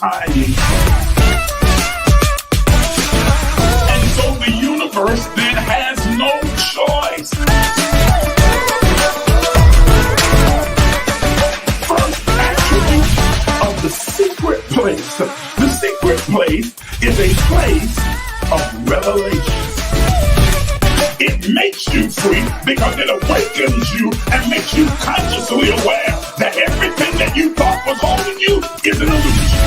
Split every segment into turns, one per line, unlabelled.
timing. And so the universe then has no choice. First attribute of the secret place. The secret place is a place of revelation. It makes you free because it awakens you and makes you consciously aware that everything that you thought was holding you is an illusion.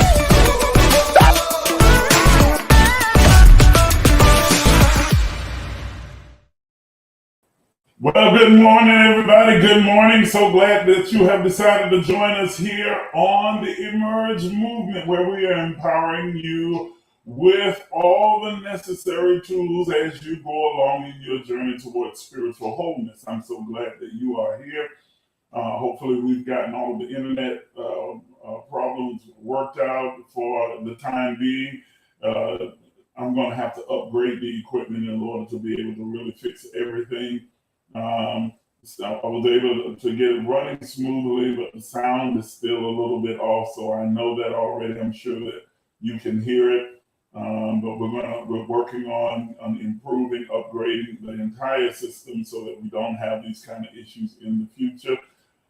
Well, good morning, everybody. Good morning. So glad that you have decided to join us here on the Emerge movement, where we are empowering you with all the necessary tools as you go along in your journey towards spiritual wholeness. I'm so glad that you are here. Hopefully we've gotten all of the internet problems worked out for the time being. I'm going to have to upgrade the equipment in order to be able to really fix everything. So I was able to get it running smoothly, but the sound is still a little bit off. So I know that already. I'm sure that you can hear it. But we're working on improving, upgrading the entire system so that we don't have these kind of issues in the future.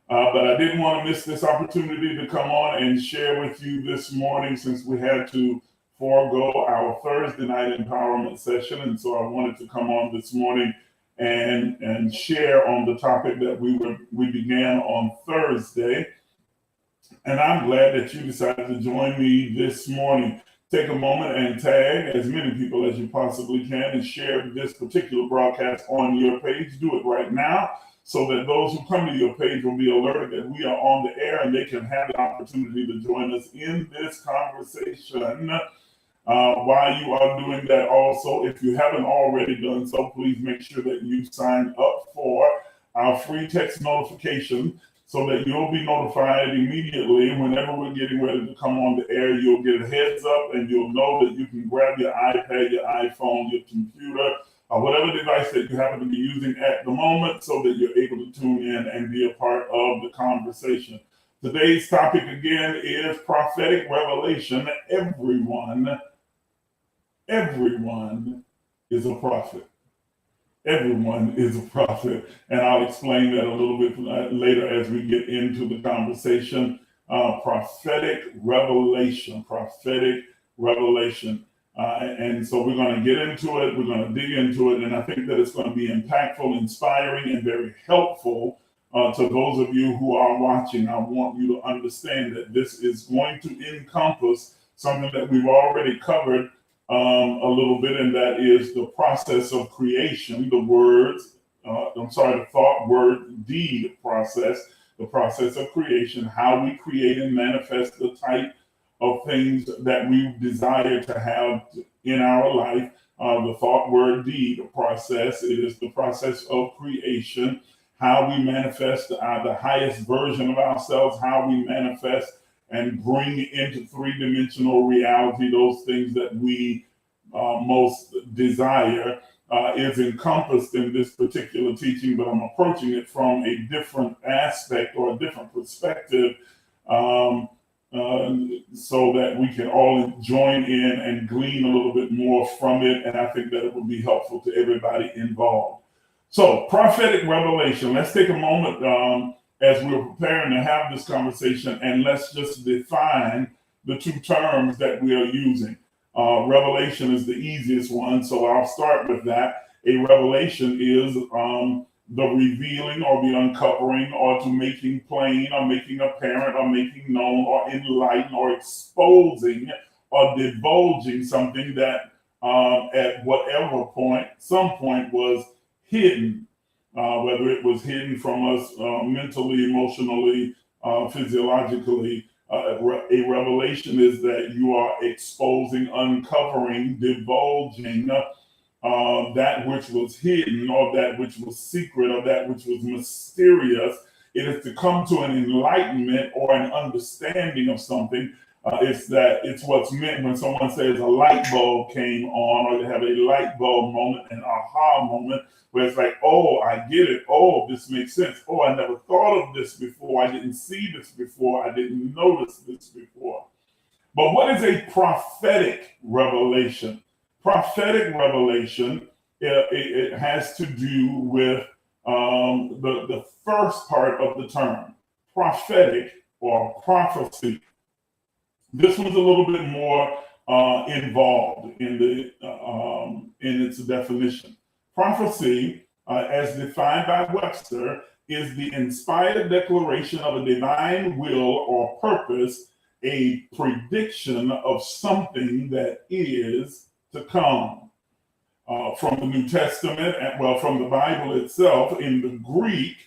But I didn't want to miss this opportunity to come on and share with you this morning, since we had to forego our Thursday night empowerment session. And so I wanted to come on this morning and share on the topic that we began on Thursday. And I'm glad that you decided to join me this morning. Take a moment and tag as many people as you possibly can and share this particular broadcast on your page. Do it right now so that those who come to your page will be alerted that we are on the air and they can have the opportunity to join us in this conversation. While you are doing that also, if you haven't already done so, please make sure that you sign up for our free text notification so that you'll be notified immediately whenever we're getting ready to come on the air. You'll get a heads up and you'll know that you can grab your iPad, your iPhone, your computer, or whatever device that you happen to be using at the moment so that you're able to tune in and be a part of the conversation. Today's topic again is prophetic revelation. Everyone is a prophet. Everyone is a prophet. And I'll explain that a little bit later as we get into the conversation. Prophetic revelation. And so we're going to get into it. We're going to dig into it. And I think that it's going to be impactful, inspiring, and very helpful to those of you who are watching. I want you to understand that this is going to encompass something that we've already covered a little bit, and that is the process of creation, the thought, word, deed process, the process of creation, how we create and manifest the type of things that we desire to have in our life. The thought, word, deed process, it is the process of creation, how we manifest the highest version of ourselves, how we manifest and bring into three-dimensional reality those things that we most desire, is encompassed in this particular teaching, but I'm approaching it from a different aspect or a different perspective, so that we can all join in and glean a little bit more from it, and I think that it will be helpful to everybody involved. So, prophetic revelation. Let's take a moment as we're preparing to have this conversation, and let's just define the two terms that we are using. Revelation is the easiest one, so I'll start with that. A revelation is the revealing or the uncovering or to making plain or making apparent or making known or enlighten or exposing or divulging something that at whatever point, some point was hidden. Whether it was hidden from us mentally, emotionally, physiologically. A revelation is that you are exposing, uncovering, divulging that which was hidden or that which was secret or that which was mysterious. It is to come to an enlightenment or an understanding of something. It's what's meant when someone says a light bulb came on, or they have a light bulb moment, an aha moment, where it's like, oh, I get it. Oh, this makes sense. Oh, I never thought of this before. I didn't see this before. I didn't notice this before. But what is a prophetic revelation? Prophetic revelation, it has to do with the first part of the term, prophetic or prophecy. This one's a little bit more involved in its definition. Prophecy, as defined by Webster, is the inspired declaration of a divine will or purpose, a prediction of something that is to come. From the New Testament, well, from the Bible itself, in the Greek,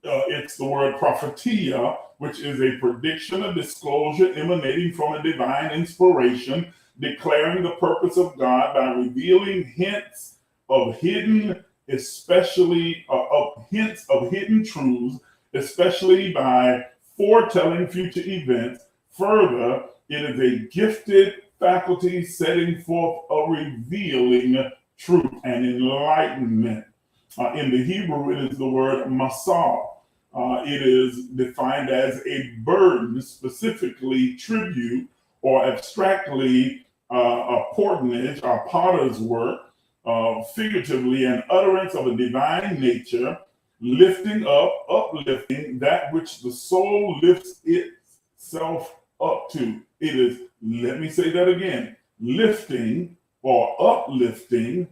it's the word prophetia, which is a prediction, a disclosure emanating from a divine inspiration, declaring the purpose of God by revealing hints of hidden, especially hints of hidden truths, especially by foretelling future events. Further, it is a gifted faculty setting forth a revealing truth and enlightenment. In the Hebrew, it is the word masar. It is defined as a burden, specifically tribute, or abstractly a portenage, or potter's work, figuratively an utterance of a divine nature, lifting up, uplifting that which the soul lifts itself up to. It is, let me say that again, lifting or uplifting.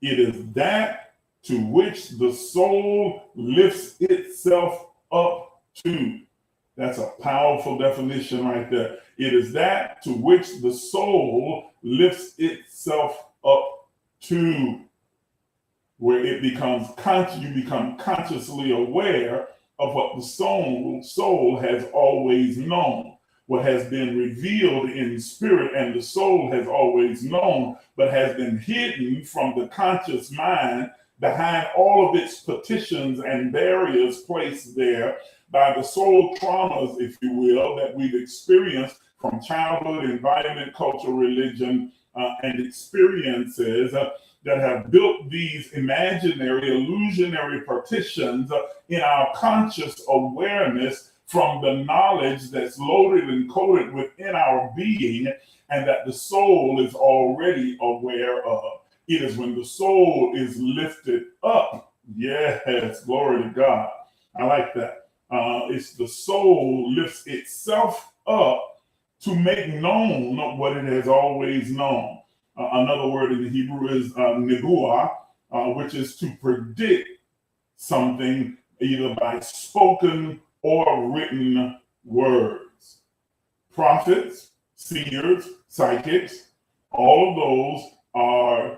It is that to which the soul lifts itself up to. That's a powerful definition right there. It is that to which the soul lifts itself up to, where it becomes conscious, you become consciously aware of what the soul has always known, what has been revealed in spirit, and the soul has always known, but has been hidden from the conscious mind behind all of its petitions and barriers placed there by the soul traumas, if you will, that we've experienced from childhood, environment, culture, religion, and experiences that have built these imaginary, illusionary partitions in our conscious awareness from the knowledge that's loaded and coded within our being, and that the soul is already aware of. It is when the soul is lifted up. Yes, glory to God. I like that. It's the soul lifts itself up to make known what it has always known. Another word in the Hebrew is nebuah, which is to predict something either by spoken or written words. Prophets, seers, psychics, all of those are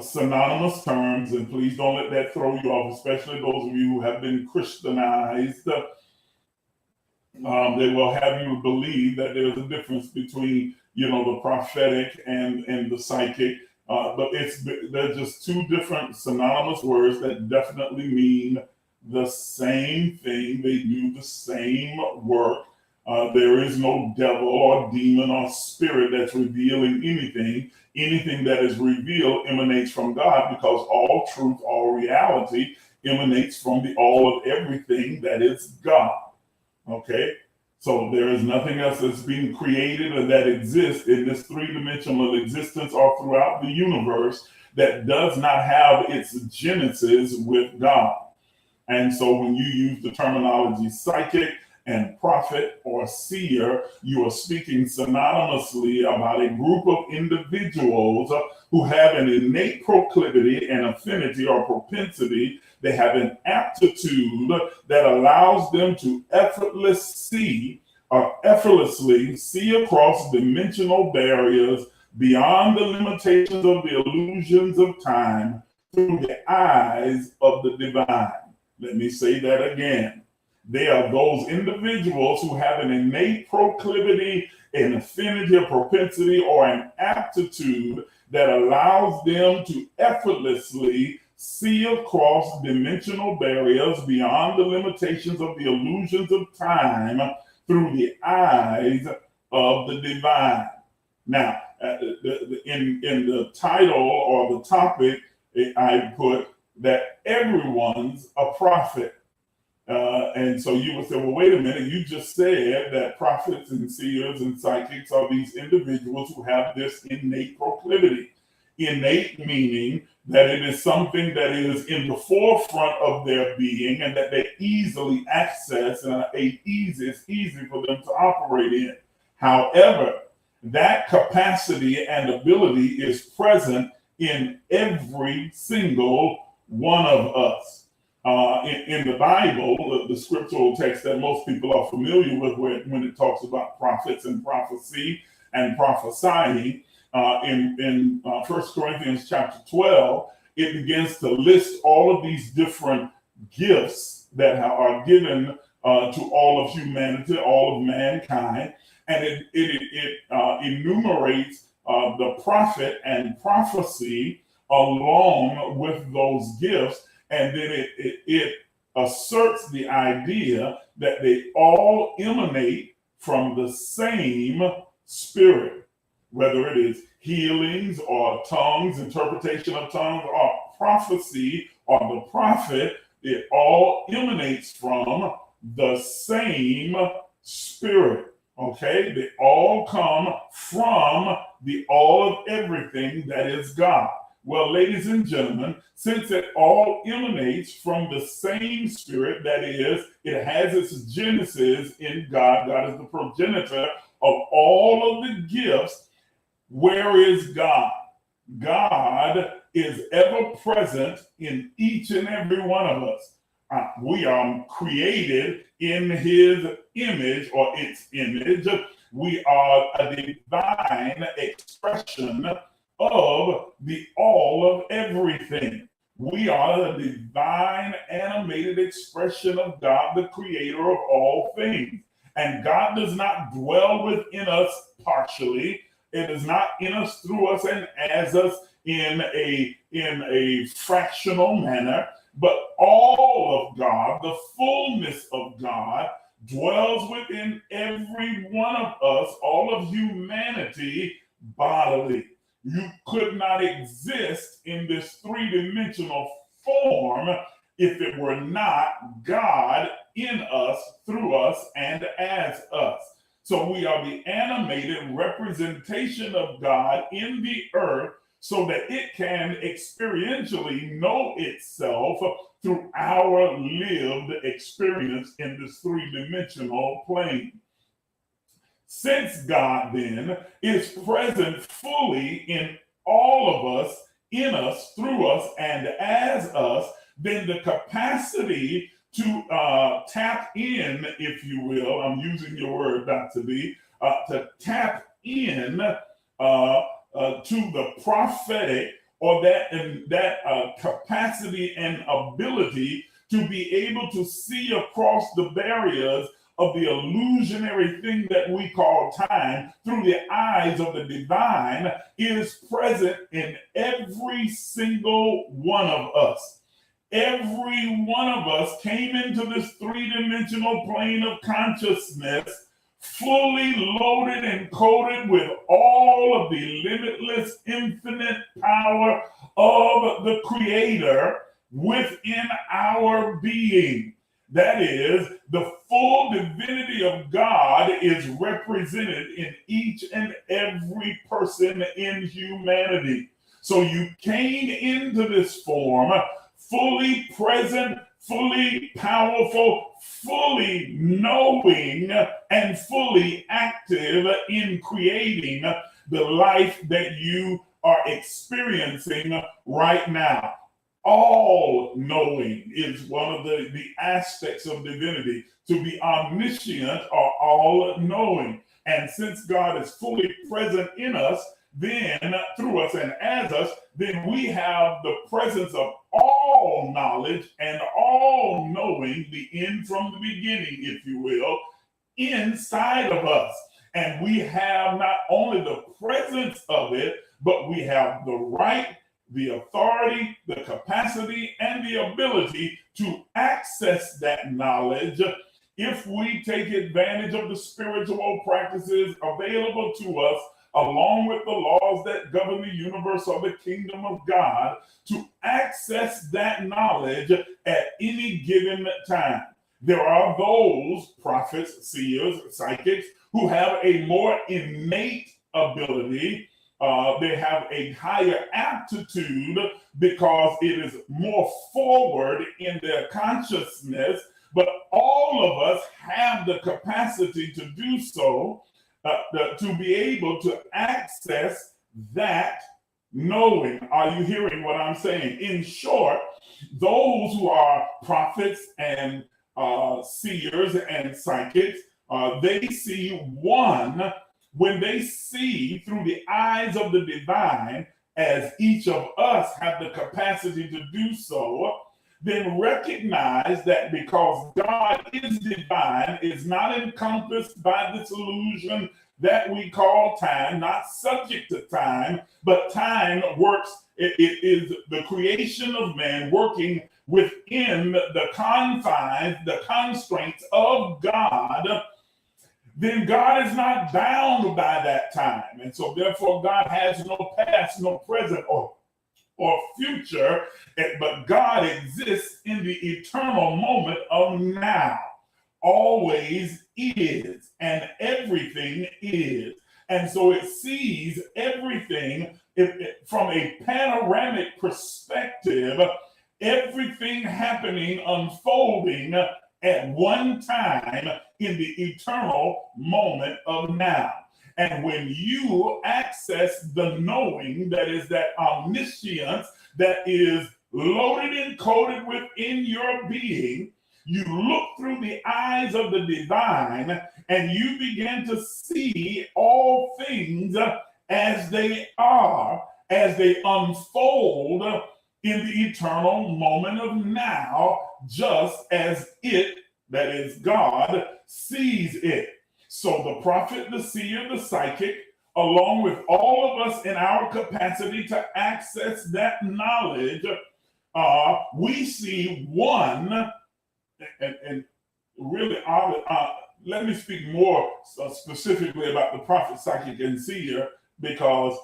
synonymous terms, and please don't let that throw you off, especially those of you who have been Christianized. They will have you believe that there's a difference between, the prophetic and the psychic, but they're just two different synonymous words that definitely mean the same thing. They do the same work. There is no devil or demon or spirit that's revealing anything. Anything that is revealed emanates from God, because all truth, all reality emanates from the all of everything that is God. Okay? So there is nothing else that's being created or that exists in this three-dimensional existence or throughout the universe that does not have its genesis with God. And so when you use the terminology psychic and prophet or seer, you are speaking synonymously about a group of individuals who have an innate proclivity and affinity or propensity. They have an aptitude that allows them to effortlessly see across dimensional barriers beyond the limitations of the illusions of time through the eyes of the divine. Let me say that again. They are those individuals who have an innate proclivity, an affinity, a propensity, or an aptitude that allows them to effortlessly see across dimensional barriers beyond the limitations of the illusions of time through the eyes of the divine. Now, in the title or the topic, I put that everyone's a prophet. And so you would say, well, wait a minute, you just said that prophets and seers and psychics are these individuals who have this innate proclivity. Innate meaning that it is something that is in the forefront of their being and that they easily access and it's easy for them to operate in. However, that capacity and ability is present in every single one of us. In the Bible, the scriptural text that most people are familiar with, when it talks about prophets and prophecy and prophesying, in 1 Corinthians chapter 12, it begins to list all of these different gifts that are given to all of humanity, all of mankind, and it enumerates the prophet and prophecy along with those gifts. And then it asserts the idea that they all emanate from the same spirit, whether it is healings or tongues, interpretation of tongues, or prophecy or the prophet, it all emanates from the same spirit. Okay? They all come from the all of everything that is God. Well, ladies and gentlemen, since it all emanates from the same spirit, that is, it has its genesis in God, God is the progenitor of all of the gifts, where is God? God is ever present in each and every one of us. We are created in his image or its image. We are a divine expression of the all of everything. We are the divine animated expression of God, the creator of all things. And God does not dwell within us partially. It is not in us, through us, and as us in a fractional manner, but all of God, the fullness of God, dwells within every one of us, all of humanity bodily. You could not exist in this three-dimensional form if it were not God in us, through us, and as us. So we are the animated representation of God in the earth so that it can experientially know itself through our lived experience in this three-dimensional plane. Since God then is present fully in all of us, in us, through us, and as us, then the capacity to tap in, if you will, I'm using your word, Dr. B, to tap in to the prophetic, or that capacity and ability to be able to see across the barriers of the illusionary thing that we call time through the eyes of the divine is present in every single one of us. Every one of us came into this three-dimensional plane of consciousness fully loaded and coated with all of the limitless, infinite power of the Creator within our being. That is, the full divinity of God is represented in each and every person in humanity. So you came into this form fully present, fully powerful, fully knowing, and fully active in creating the life that you are experiencing right now. All knowing is one of the aspects of divinity, to be omniscient or all knowing. And since God is fully present in us, then through us and as us, then we have the presence of all knowledge and all knowing, the end from the beginning, if you will, inside of us. And we have not only the presence of it, but we have the right, the authority, the capacity, and the ability to access that knowledge if we take advantage of the spiritual practices available to us, along with the laws that govern the universe or the kingdom of God, to access that knowledge at any given time. There are those prophets, seers, psychics who have a more innate ability. They have a higher aptitude because it is more forward in their consciousness. But all of us have the capacity to do so, to be able to access that knowing. Are you hearing what I'm saying? In short, those who are prophets and seers and psychics, they see one when they see through the eyes of the divine, as each of us have the capacity to do so. Then recognize that because God is divine, is not encompassed by this illusion that we call time, not subject to time, but time works. It is the creation of man working within the confines, the constraints of God. Then God is not bound by that time. And so therefore God has no past, no present, or future, but God exists in the eternal moment of now. Always is, and everything is. And so it sees everything from a panoramic perspective, everything happening, unfolding at one time in the eternal moment of now. And when you access the knowing, that is that omniscience that is loaded and coded within your being, you look through the eyes of the divine and you begin to see all things as they are, as they unfold in the eternal moment of now, just as it, that is God, sees it. So the prophet, the seer, the psychic, along with all of us in our capacity to access that knowledge, we see one, and really, let me speak more specifically about the prophet, psychic, and seer, because,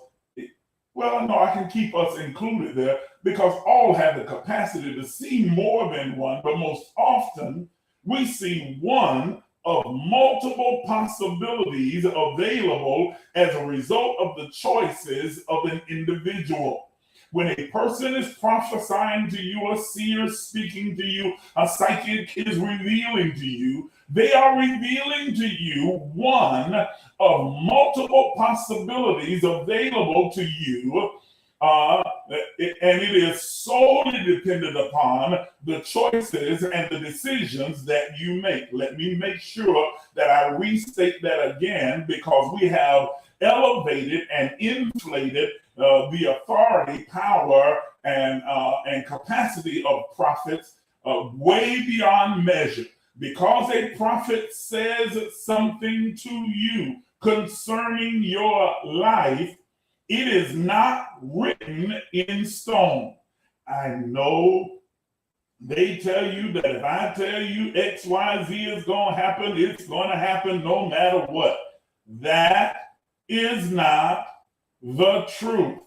well, no, I can keep us included there, because all have the capacity to see more than one, but most often we see one of multiple possibilities available as a result of the choices of an individual. When a person is prophesying to you, a seer speaking to you, a psychic is revealing to you, they are revealing to you one of multiple possibilities available to you. And it is solely dependent upon the choices and the decisions that you make. Let me make sure that I restate that again, because we have elevated and inflated the authority, power, and capacity of prophets way beyond measure. Because a prophet says something to you concerning your life, it is not written in stone. I know they tell you that if I tell you X, Y, Z is going to happen, it's going to happen no matter what. That is not the truth.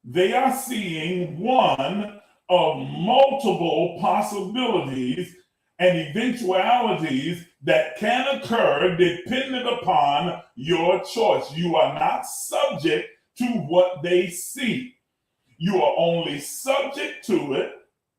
They are seeing one of multiple possibilities and eventualities that can occur dependent upon your choice. You are not subject to what they see. You are only subject to it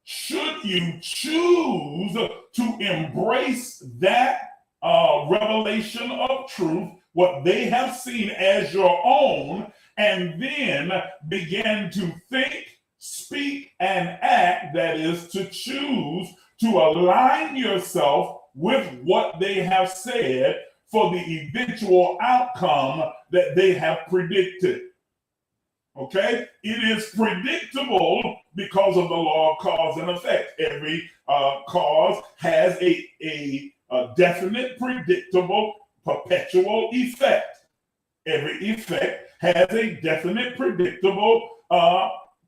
should you choose to embrace that revelation of truth, what they have seen as your own, and then begin to think, speak, and act, that is to choose to align yourself with what they have said for the eventual outcome that they have predicted. Okay? It is predictable because of the law of cause and effect. Every cause has a definite, predictable, perpetual effect. Every effect has a definite, predictable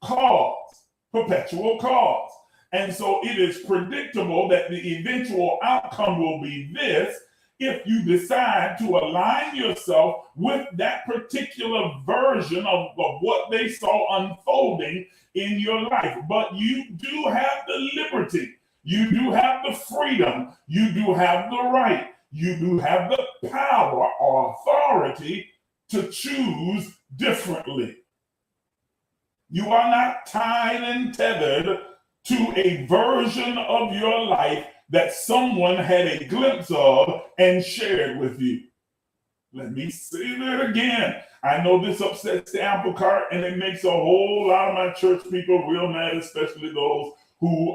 cause, perpetual cause. And so it is predictable that the eventual outcome will be this if you decide to align yourself with that particular version of what they saw unfolding in your life. But you do have the liberty You do have the freedom. You do have the right. You do have the power or authority to choose differently. You are not tied and tethered to a version of your life that someone had a glimpse of and shared with you. Let me say that again. I know this upsets the apple cart, and it makes a whole lot of my church people real mad, especially those who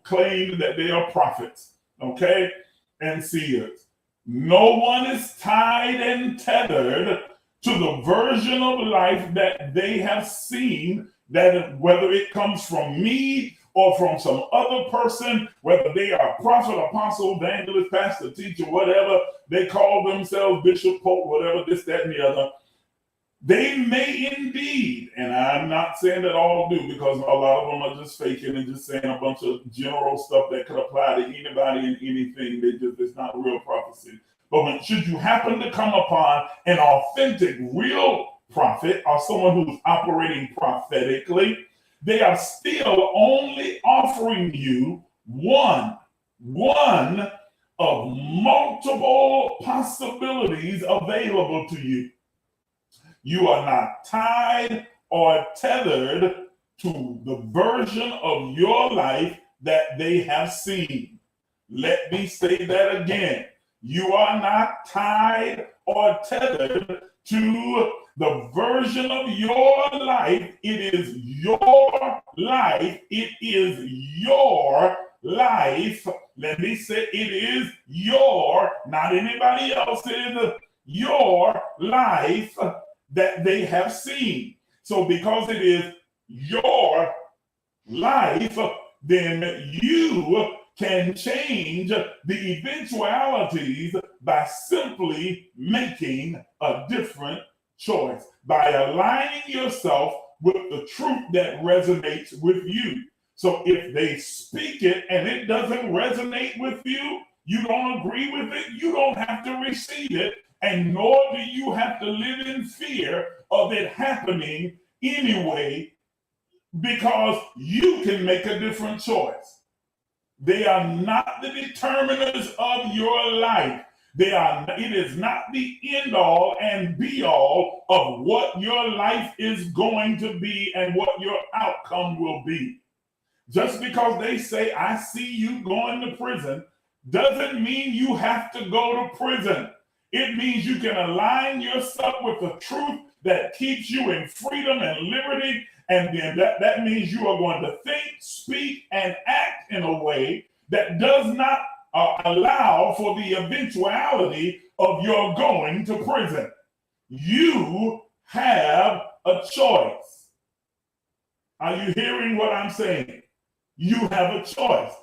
claim that they are prophets, okay, and seers. No one is tied and tethered to the version of life that they have seen, that whether it comes from me or from some other person, whether they are prophet, apostle, evangelist, pastor, teacher, whatever they call themselves, bishop, pope, whatever, this, that, and the other. They may indeed, and I'm not saying that all do, because a lot of them are just faking and just saying a bunch of general stuff that could apply to anybody and anything. It's not real prophecy. But should you happen to come upon an authentic, real prophet or someone who's operating prophetically, they are still only offering you one of multiple possibilities available to you. You are not tied or tethered to the version of your life that they have seen. Let me say that again. You are not tied or tethered to the version of your life. It is your life. It is your life. Let me say it is your, not anybody else. It is your life that they have seen. So because it is your life, then you can change the eventualities by simply making a different choice, by aligning yourself with the truth that resonates with you. So if they speak it and it doesn't resonate with you, you don't agree with it, you don't have to receive it, and nor do you have to live in fear of it happening anyway, because you can make a different choice. They are not the determiners of your life. It is not the end all and be all of what your life is going to be and what your outcome will be. Just because they say, I see you going to prison, doesn't mean you have to go to prison. It means you can align yourself with the truth that keeps you in freedom and liberty. And then that means you are going to think, speak, and act in a way that does not allow for the eventuality of your going to prison. You have a choice. Are you hearing what I'm saying? You have a choice.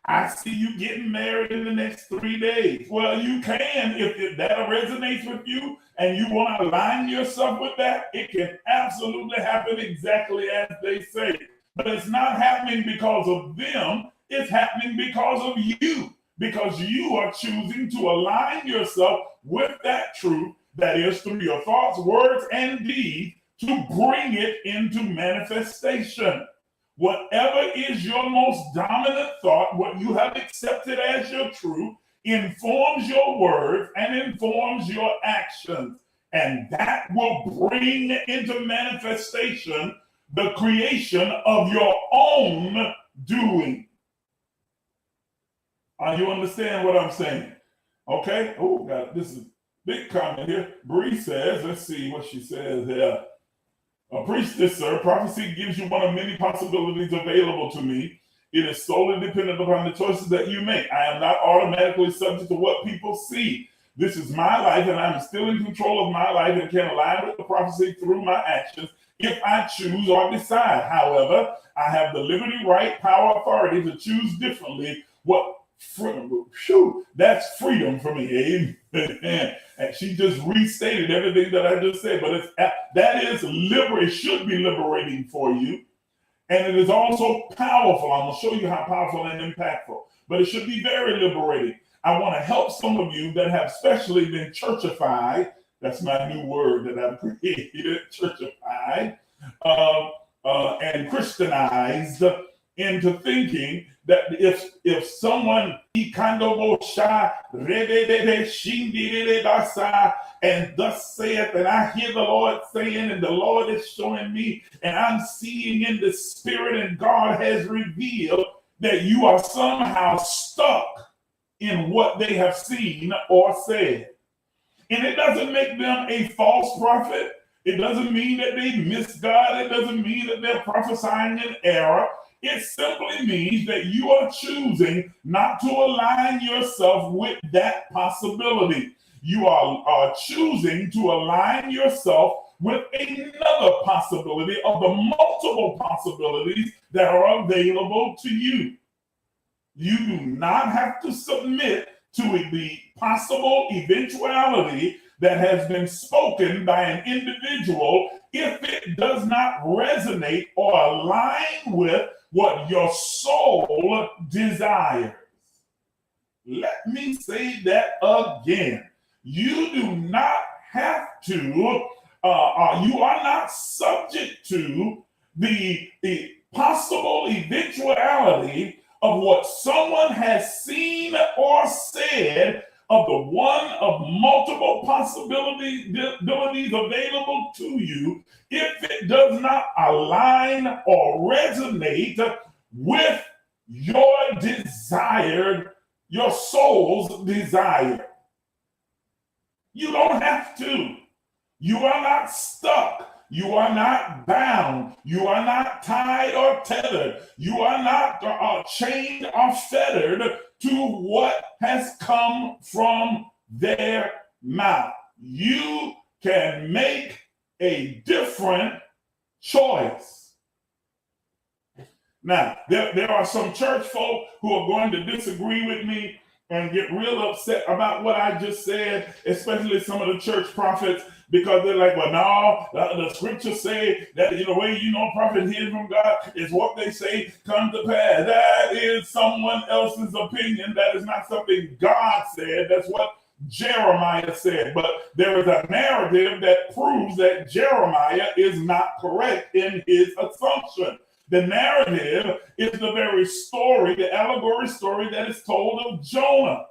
I see you getting married in the next 3 days. Well, you can, if that resonates with you and you want to align yourself with that, it can absolutely happen exactly as they say. But it's not happening because of them. It's happening because of you, because you are choosing to align yourself with that truth that is through your thoughts, words, and deeds to bring it into manifestation. Whatever is your most dominant thought, what you have accepted as your truth, informs your words and informs your actions. And that will bring into manifestation the creation of your own doing. You understand what I'm saying? Okay. Oh, God, this is a big comment here. Bree says, let's see what she says here. Preach this, sir. Prophecy gives you one of many possibilities available to me. It is solely dependent upon the choices that you make. I am not automatically subject to what people see. This is my life, and I'm still in control of my life and can align with the prophecy through my actions if I choose or decide. However, I have the liberty, right, power, authority to choose differently. That's freedom for me. Amen. And she just restated everything that I just said, but that is liberation. It should be liberating for you. And it is also powerful. I'm going to show you how powerful and impactful, but it should be very liberating. I want to help some of you that have especially been churchified. That's my new word that I've created, churchified, and Christianized into thinking that if someone and thus saith, and I hear the Lord saying, and the Lord is showing me, and I'm seeing in the spirit, and God has revealed that you are somehow stuck in what they have seen or said. And it doesn't make them a false prophet. It doesn't mean that they miss God. It doesn't mean that they're prophesying in error. It simply means that you are choosing not to align yourself with that possibility. You are choosing to align yourself with another possibility of the multiple possibilities that are available to you. You do not have to submit to the possible eventuality that has been spoken by an individual if it does not resonate or align with what your soul desires. Let me say that again. You do not have to, you are not subject to the possible eventuality of what someone has seen or said of the one of multiple possibilities available to you if it does not align or resonate with your soul's desire. You don't have to. You are not stuck. You are not bound. You are not tied or tethered. You are not chained or fettered to what has come from their mouth. You can make a different choice. Now, there are some church folk who are going to disagree with me and get real upset about what I just said, especially some of the church prophets, because they're like, well, no, the scriptures say that the way prophet hears from God is what they say come to pass. That is someone else's opinion. That is not something God said. That's what Jeremiah said. But there is a narrative that proves that Jeremiah is not correct in his assumption. The narrative is the very story, the allegory story that is told of Jonah.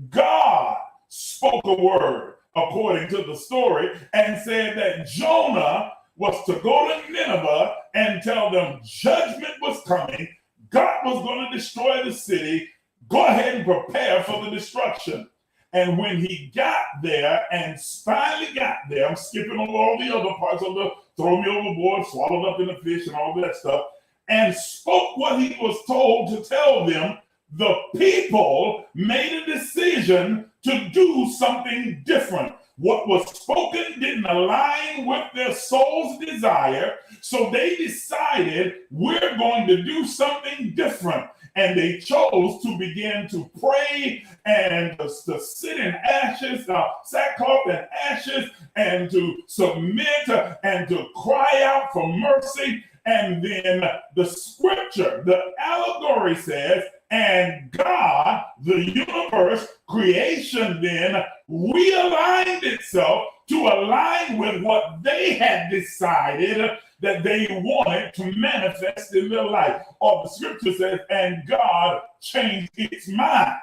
God spoke a word according to the story and said that Jonah was to go to Nineveh and tell them judgment was coming. God was going to destroy the city. Go ahead and prepare for the destruction. And when he got there and finally got there, I'm skipping over all the other parts of the throw me overboard, swallowed up in the fish and all that stuff, and spoke what he was told to tell them, the people made a decision to do something different. What was spoken didn't align with their soul's desire, so they decided we're going to do something different. And they chose to begin to pray and to sit in ashes, sackcloth and ashes, and to submit and to cry out for mercy. And then the scripture, the allegory says, and God, the universe, creation then realigned itself to align with what they had decided that they wanted to manifest in their life. Or the scripture says, and God changed its mind.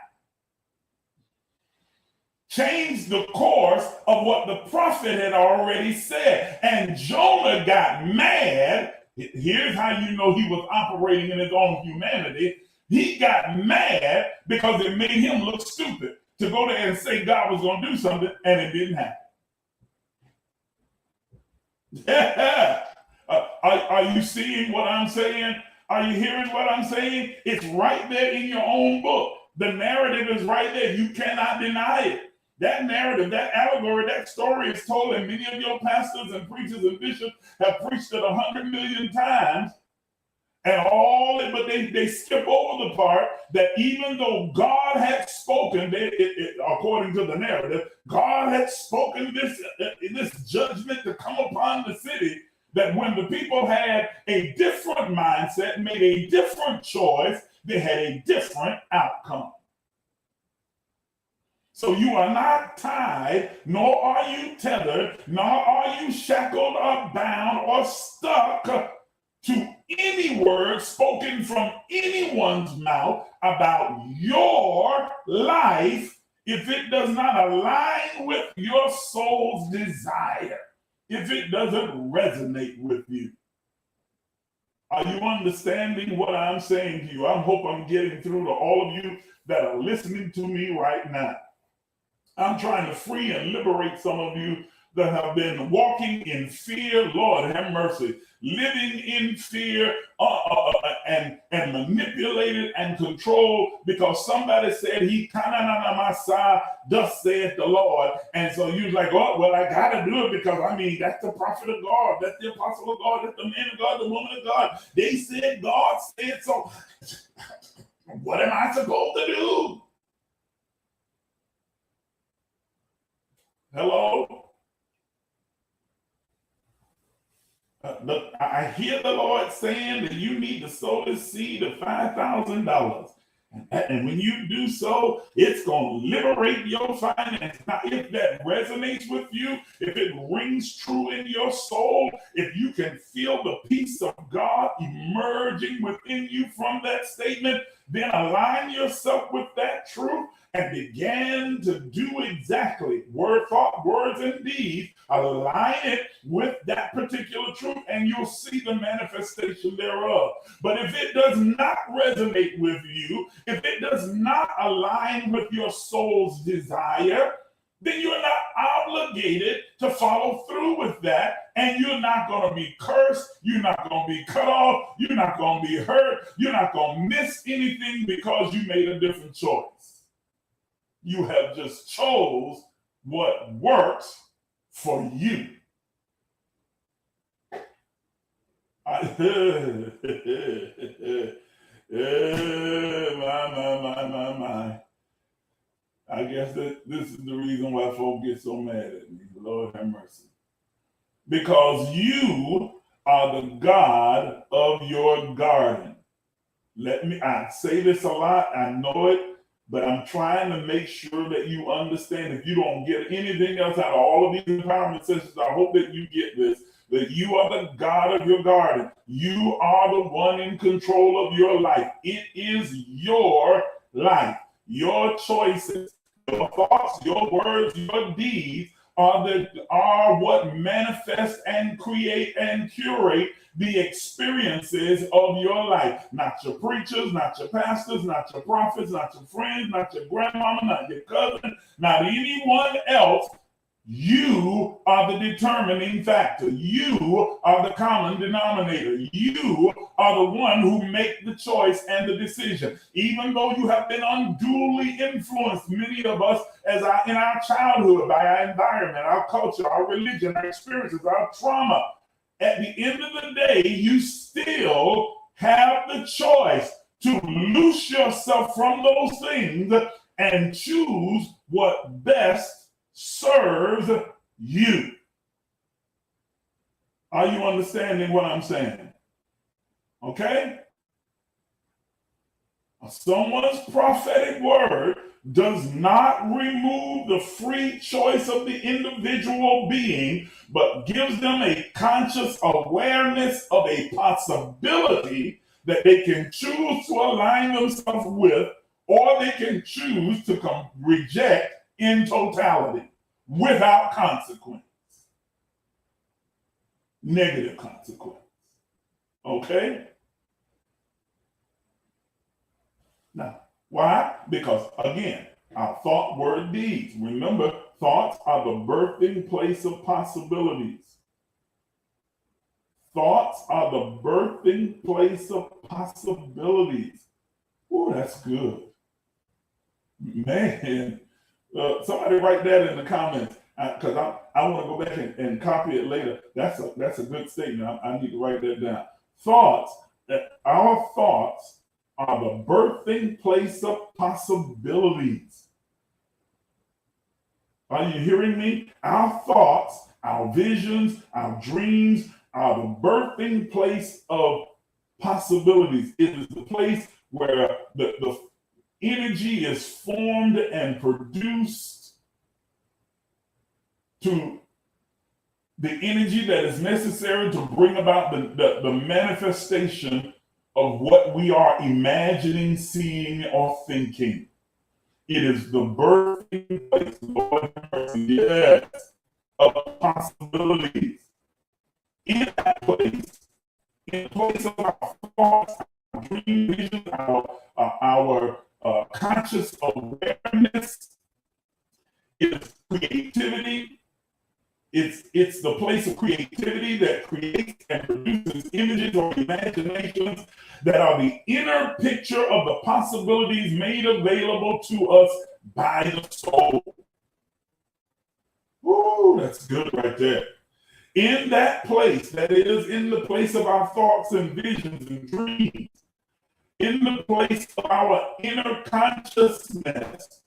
Changed the course of what the prophet had already said. And Jonah got mad. Here's how you know he was operating in his own humanity. He got mad because it made him look stupid to go there and say God was going to do something and it didn't happen. Yeah. Are you seeing what I'm saying? Are you hearing what I'm saying? It's right there in your own book. The narrative is right there. You cannot deny it. That narrative, that allegory, that story is told, and many of your pastors and preachers and bishops have preached it 100 million times. But they skip over the part that even though God had spoken, according to the narrative, God had spoken this judgment to come upon the city, that when the people had a different mindset, made a different choice, they had a different outcome. So you are not tied, nor are you tethered, nor are you shackled or bound or stuck to anyone word spoken from anyone's mouth about your life, if it does not align with your soul's desire, if it doesn't resonate with you. Are you understanding what I'm saying to you? I hope I'm getting through to all of you that are listening to me right now. I'm trying to free and liberate some of you that have been walking in fear. Lord, have mercy. Living in fear and manipulated and controlled because somebody said he kananamasa, thus saith the Lord. And so you're like, oh, well, I got to do it because, I mean, that's the prophet of God. That's the apostle of God. That's the man of God, the woman of God. They said God said so. What am I supposed to do? Hello? Look, I hear the Lord saying that you need to sow this seed of $5,000. And when you do so, it's going to liberate your finance. Now, if that resonates with you, if it rings true in your soul, if you can feel the peace of God emerging within you from that statement, then align yourself with that truth and begin to do exactly word, thought, words, and deeds. Align it with that particular truth, and you'll see the manifestation thereof. But if it does not resonate with you, if it does not align with your soul's desire, then you're not obligated to follow through with that, and you're not going to be cursed, you're not going to be cut off, you're not going to be hurt, you're not going to miss anything because you made a different choice. You have just chose what works for you. My. I guess that this is the reason why folks get so mad at me. Lord have mercy. Because you are the God of your garden. I say this a lot, I know it, but I'm trying to make sure that you understand. If you don't get anything else out of all of these empowerment sessions, I hope that you get this, that you are the God of your garden. You are the one in control of your life. It is your life. Your choices, your thoughts, your words, your deeds are what manifest and create and curate the experiences of your life. Not your preachers, not your pastors, not your prophets, not your friends, not your grandmama, not your cousin, not anyone else. You are the determining factor. You are the common denominator. You are the one who make the choice and the decision. Even though you have been unduly influenced, many of us, in our childhood, by our environment, our culture, our religion, our experiences, our trauma, at the end of the day, you still have the choice to loose yourself from those things and choose what best serves you. Are you understanding what I'm saying? Okay? Someone's prophetic word does not remove the free choice of the individual being, but gives them a conscious awareness of a possibility that they can choose to align themselves with, or they can choose to reject in totality, without consequence. Negative consequence. Okay? Now, why? Because, again, our thought, word, deeds. Remember, thoughts are the birthing place of possibilities. Thoughts are the birthing place of possibilities. Oh, that's good. Man. Somebody write that in the comments, because I want to go back and copy it later. That's a good statement. I need to write that down. Our thoughts are the birthing place of possibilities. Are you hearing me? Our thoughts, our visions, our dreams are the birthing place of possibilities. It is the place where the energy is formed and produced to the energy that is necessary to bring about the manifestation of what we are imagining, seeing, or thinking. It is the birthing place, Lord have mercy, yes, of possibilities. In that place, in place of our thoughts, our dream vision, our conscious awareness, it's creativity. It's the place of creativity that creates and produces images or imaginations that are the inner picture of the possibilities made available to us by the soul. Woo, that's good right there. In that place, that is, in the place of our thoughts and visions and dreams, in the place of our inner consciousness,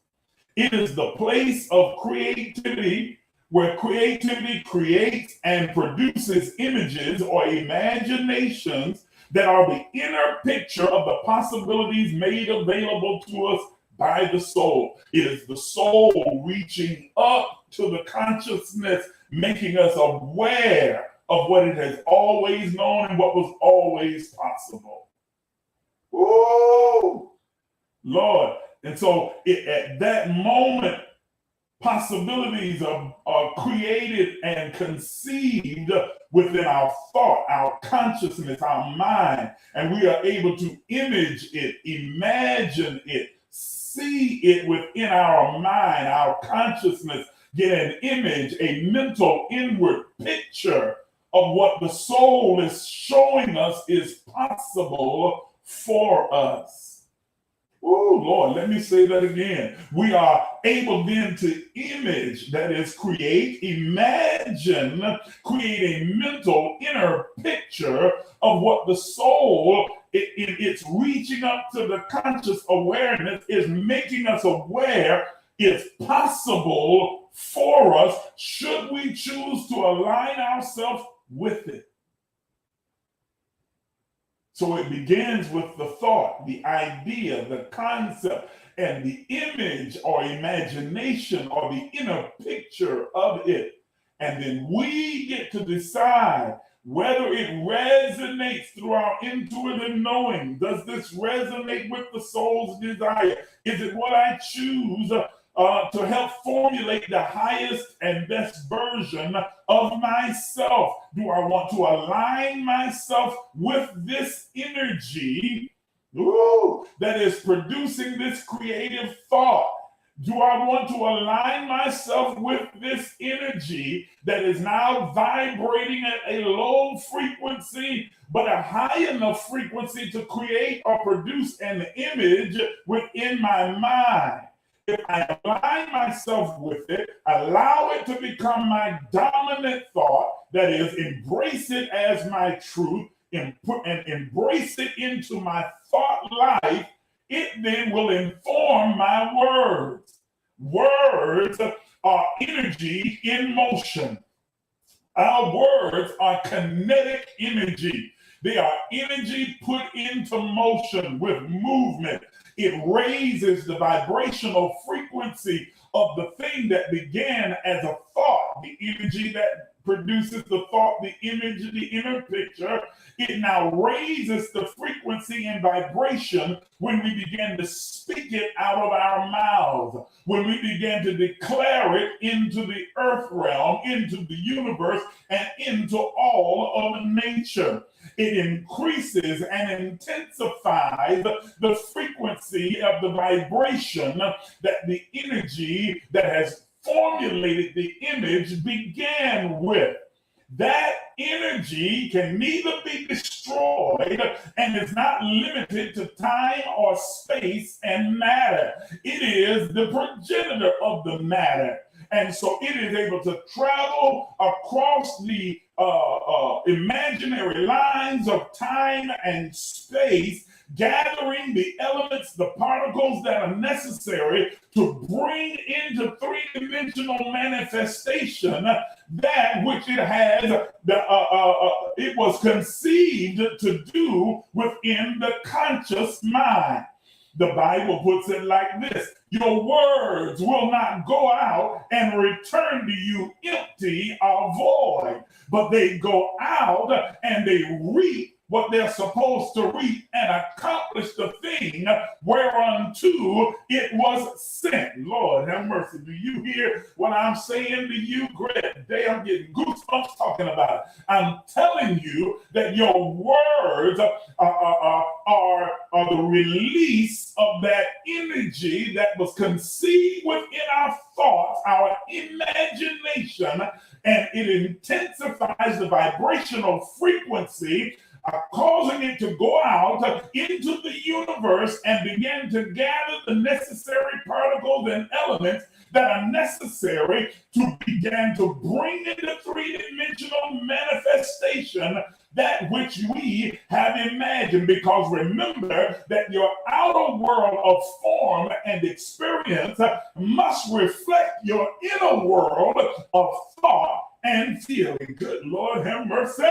it is the place of creativity where creativity creates and produces images or imaginations that are the inner picture of the possibilities made available to us by the soul. It is the soul reaching up to the consciousness, making us aware of what it has always known and what was always possible. Woo! Lord. And so at that moment, possibilities are created and conceived within our thought, our consciousness, our mind, and we are able to image it, imagine it, see it within our mind, our consciousness, get an image, a mental inward picture of what the soul is showing us is possible for us. Oh, Lord, let me say that again. We are able then to image, that is, create, imagine, create a mental inner picture of what the soul, it's reaching up to the conscious awareness, is making us aware is possible for us should we choose to align ourselves with it. So it begins with the thought, the idea, the concept, and the image or imagination or the inner picture of it. And then we get to decide whether it resonates through our intuitive knowing. Does this resonate with the soul's desire? Is it what I choose to help formulate the highest and best version of myself? Do I want to align myself with this energy that is producing this creative thought? Do I want to align myself with this energy that is now vibrating at a low frequency, but a high enough frequency to create or produce an image within my mind? If I align myself with it, allow it to become my dominant thought, that is, embrace it as my truth and embrace it into my thought life, it then will inform my words. Words are energy in motion. Our words are kinetic energy. They are energy put into motion with movement. It raises the vibrational frequency of the thing that began as a thought, the energy that produces the thought, the image, the inner picture. It now raises the frequency and vibration when we begin to speak it out of our mouths, when we begin to declare it into the earth realm, into the universe, and into all of nature. It increases and intensifies the frequency of the vibration that the energy that has formulated the image began with. That energy can neither be destroyed and is not limited to time or space and matter. It is the progenitor of the matter. And so it is able to travel across the imaginary lines of time and space, gathering the elements, the particles that are necessary to bring into three-dimensional manifestation that which it has, it was conceived to do within the conscious mind. The Bible puts it like this: your words will not go out and return to you empty or void, but they go out and they reap what they're supposed to reap and accomplish the thing whereunto it was sent. Lord have mercy. Do you hear what I'm saying to you? Great day, I'm getting goosebumps talking about it. I'm telling you that your words are the release of that energy that was conceived within our thoughts, our imagination, and it intensifies the vibrational frequency, causing it to go out into the universe and begin to gather the necessary particles and elements that are necessary to begin to bring into three-dimensional manifestation that which we have imagined. Because remember that your outer world of form and experience must reflect your inner world of thought and feeling. Good Lord have mercy.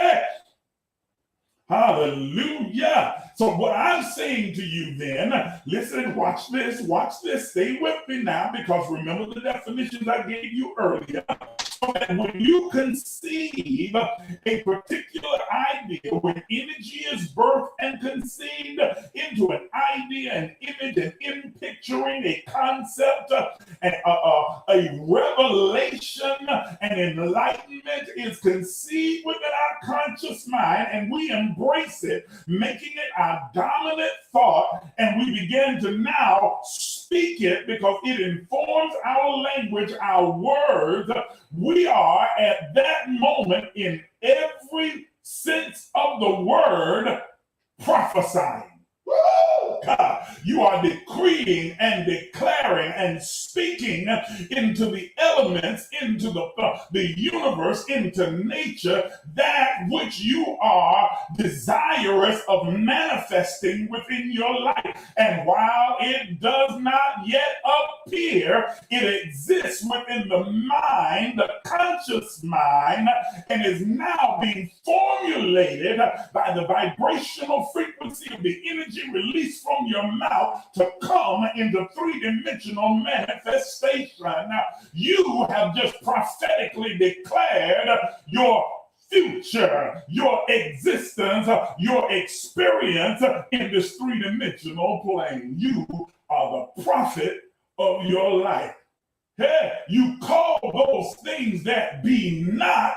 Hallelujah. So what I'm saying to you then, listen, watch this, stay with me now, because remember the definitions I gave you earlier. So that when you conceive a particular idea, when energy is birthed and conceived into an idea, an image, an in picturing, a concept, a revelation, an enlightenment is conceived within our conscious mind, and we embrace it, making it our dominant thought, and we begin to now speak it because it informs our language, our words. We are at that moment, in every sense of the word, prophesying. Woo! God, you are decreeing and declaring and speaking into the elements, into the universe, into nature, that which you are desirous of manifesting within your life. And while it does not yet appear, it exists within the mind, the conscious mind, and is now being formulated by the vibrational frequency of the energy released from your mouth to come into three-dimensional manifestation. Now, you have just prophetically declared your future, your existence, your experience in this three-dimensional plane. You are the prophet of your life. Hey, you call those things that be not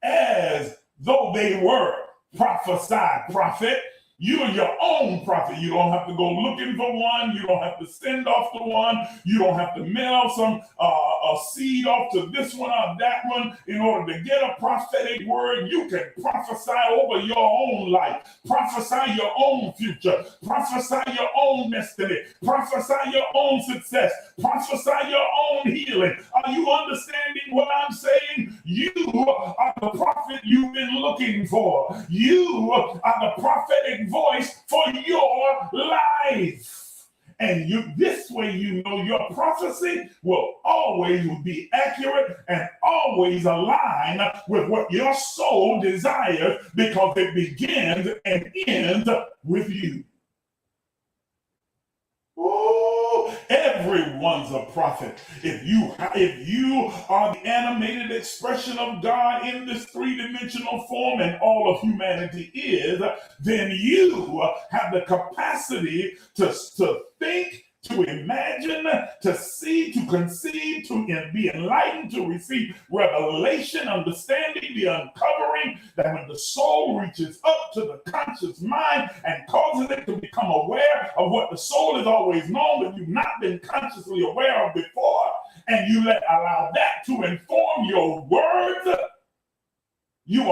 as though they were. Prophesy, prophet. You are your own prophet. You don't have to go looking for one. You don't have to send off to one. You don't have to mail some a seed off to this one or that one in order to get a prophetic word. You can prophesy over your own life. Prophesy your own future. Prophesy your own destiny. Prophesy your own success. Prophesy your own healing. Are you understanding what I'm saying? You are the prophet you've been looking for. You are the prophetic voice for your life. And this way, you know your prophecy will always be accurate and always align with what your soul desires, because it begins and ends with you. Ooh, everyone's a prophet. If you are the animated expression of God in this three-dimensional form, and all of humanity is, then you have the capacity to think, to imagine, to see, to conceive, to be enlightened, to receive revelation, understanding, the uncovering, that when the soul reaches up to the conscious mind and causes it to become aware of what the soul has always known that you've not been consciously aware of before, and you allow that to inform your words, you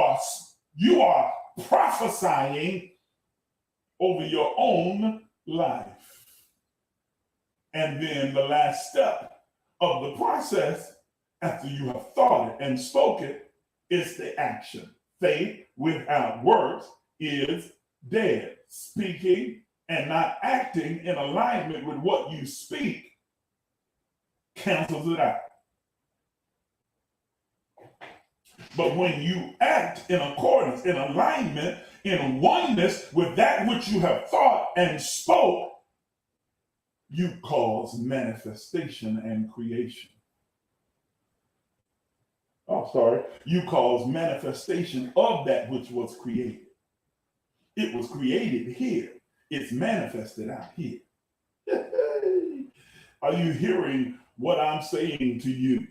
are prophesying over your own life. And then the last step of the process, after you have thought it and spoken it, is the action. Faith without works is dead. Speaking and not acting in alignment with what you speak cancels it out. But when you act in accordance, in alignment, in oneness with that which you have thought and spoke, you cause manifestation and creation. You cause manifestation of that which was created. It was created here. It's manifested out here. Are you hearing what I'm saying to you?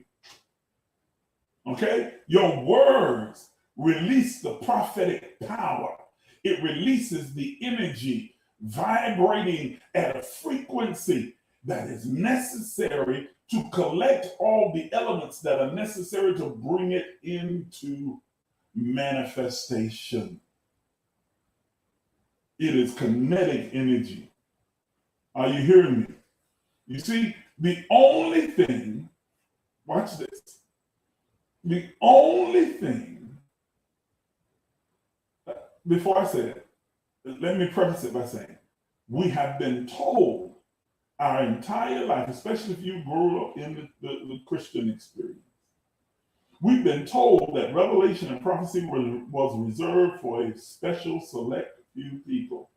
Okay? Your words release the prophetic power. It releases the energy vibrating at a frequency that is necessary to collect all the elements that are necessary to bring it into manifestation. It is kinetic energy. Are you hearing me? You see, the only thing, watch this, the only thing, before I say it, let me preface it by saying, we have been told our entire life, especially if you grew up in the Christian experience, we've been told that revelation and prophecy was reserved for a special select few people,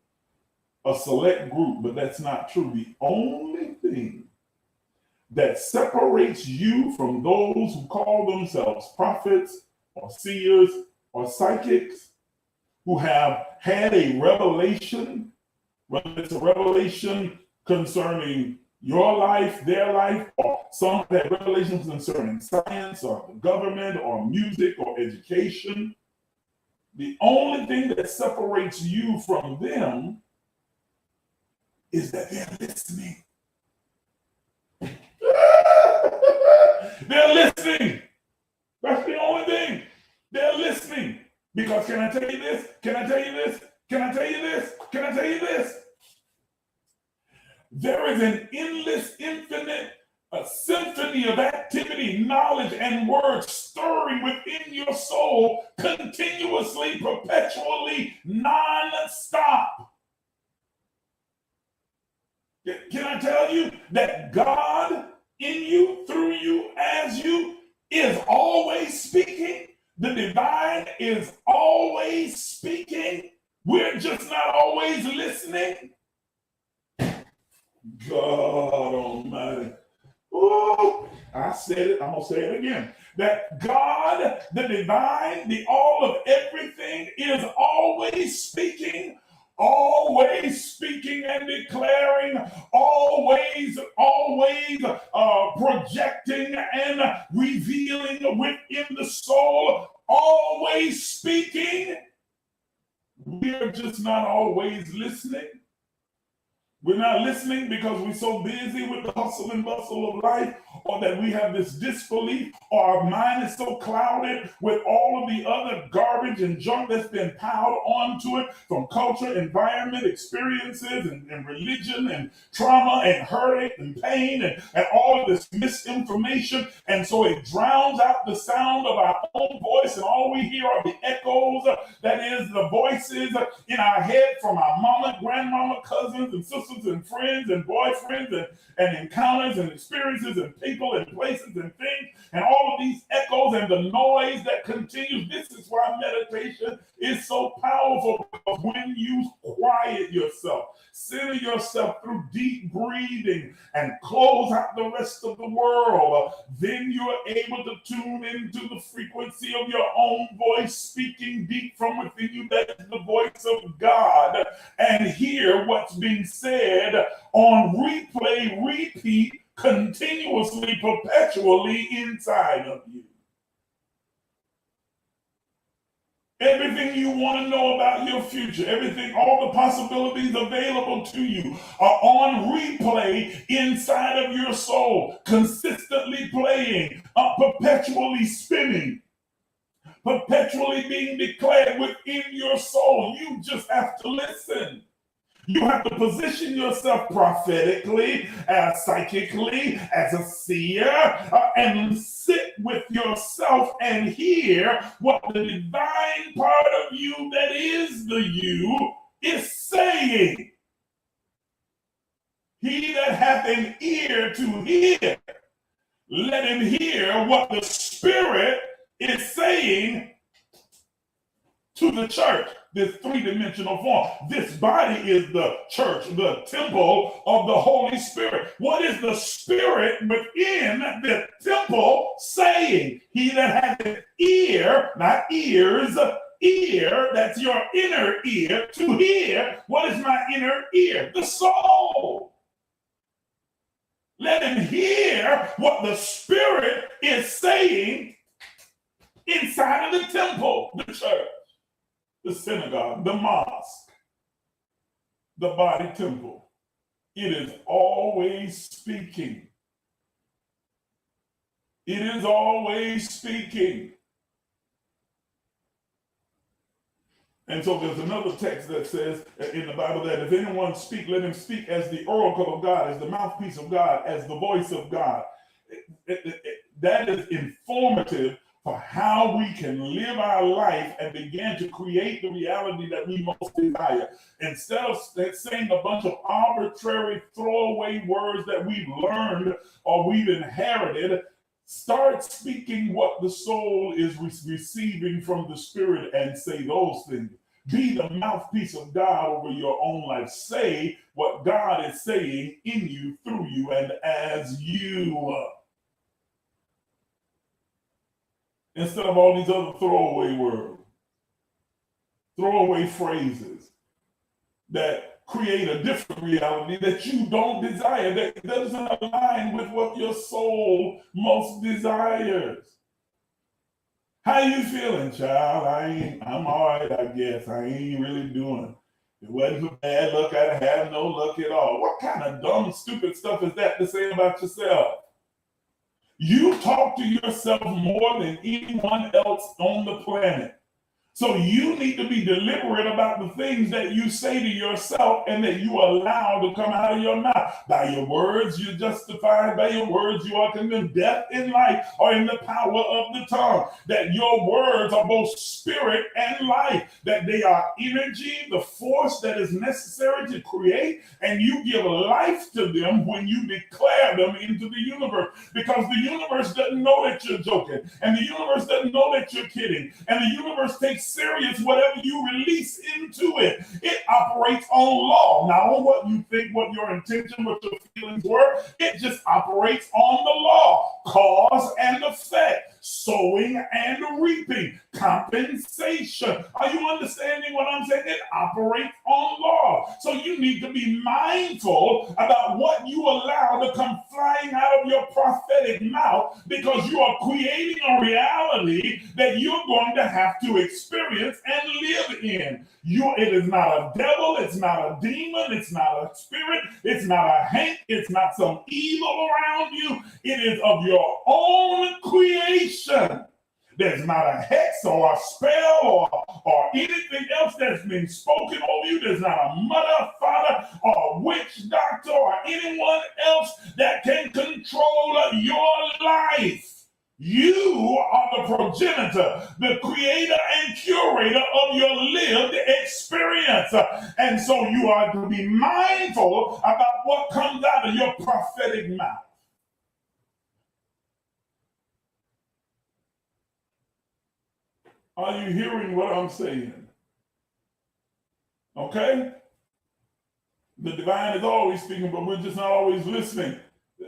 a select group, but that's not true. The only thing that separates you from those who call themselves prophets or seers or psychics, who have had a revelation, whether it's a revelation concerning your life, their life, or some that revelations concerning science or the government or music or education, the only thing that separates you from them is that they're listening. They're listening. That's the only thing. They're listening. Because can I tell you this? Can I tell you this? Can I tell you this? Can I tell you this? There is an endless, infinite symphony of activity, knowledge, and words stirring within your soul continuously, perpetually, non-stop. Can I tell you that God in you, through you, as you, is always speaking? The divine is always speaking. We're just not always listening. God Almighty. Oh, I said it. I'm going to say it again. That God, the divine, the all of everything, is always speaking and declaring, always projecting and revealing within the soul, always speaking. We're just not always listening. We're not listening because we're so busy with the hustle and bustle of life, or that we have this disbelief, or our mind is so clouded with all of the other garbage and junk that's been piled onto it from culture, environment, experiences, and religion, and trauma, and heartache, and pain, and all of this misinformation. And so it drowns out the sound of our own voice, and all we hear are the echoes, that is, the voices in our head from our mama, grandmama, cousins, and sisters, and friends and boyfriends and encounters and experiences and people and places and things, and all of these echoes and the noise that continues. This is why meditation is so powerful, because when you quiet yourself, center yourself through deep breathing, and close out the rest of the world, then you're able to tune into the frequency of your own voice speaking deep from within you. That is the voice of God, and hear what's being said on replay, repeat, continuously, perpetually inside of you. Everything you want to know about your future, everything, all the possibilities available to you are on replay inside of your soul, consistently playing, perpetually spinning, perpetually being declared within your soul. You just have to listen. You have to position yourself prophetically, psychically, as a seer, and sit with yourself and hear what the divine part of you, that is the you, is saying. He that hath an ear to hear, let him hear what the Spirit is saying to the church. This three-dimensional form. This body is the church, the temple of the Holy Spirit. What is the Spirit within the temple saying? He that hath an ear, not ears, ear, that's your inner ear, to hear. What is my inner ear? The soul. Let him hear what the Spirit is saying inside of the temple, the church, the synagogue, the mosque, the body temple. It is always speaking. It is always speaking. And so there's another text that says in the Bible that if anyone speak, let him speak as the oracle of God, as the mouthpiece of God, as the voice of God. That is informative for how we can live our life and begin to create the reality that we most desire. Instead of saying a bunch of arbitrary throwaway words that we've learned or we've inherited, start speaking what the soul is receiving from the Spirit and say those things. Be the mouthpiece of God over your own life. Say what God is saying in you, through you, and as you. Instead of all these other throwaway words, throwaway phrases that create a different reality that you don't desire, that doesn't align with what your soul most desires. How you feeling, child? I'm all right, I guess. I ain't really doing. It wasn't a bad look. I have no luck at all. What kind of dumb, stupid stuff is that to say about yourself? You talk to yourself more than anyone else on the planet. So you need to be deliberate about the things that you say to yourself and that you allow to come out of your mouth. By your words, you're justified. By your words, you are condemned. Death and life are in the power of the tongue. That your words are both spirit and life. That they are energy, the force that is necessary to create, and you give life to them when you declare them into the universe. Because the universe doesn't know that you're joking, and the universe doesn't know that you're kidding, and the universe takes serious whatever you release into it. It operates on law, not on what you think, what your intention, what your feelings were. It just operates on the law, cause and effect, sowing and reaping, compensation. Are you understanding what I'm saying? It operates on law. So you need to be mindful about what you allow to come flying out of your prophetic mouth, because you are creating a reality that you're going to have to experience and live in. It is not a devil, it's not a demon, it's not a spirit, it's not a hate, it's not some evil around you. It is of your own creation. There's not a hex or a spell or anything else that's been spoken over you. There's not a mother, father, or witch doctor or anyone else that can control your life. You are the progenitor, the creator and curator of your lived experience. And so you are to be mindful about what comes out of your prophetic mouth. Are you hearing what I'm saying? Okay? The divine is always speaking, but we're just not always listening.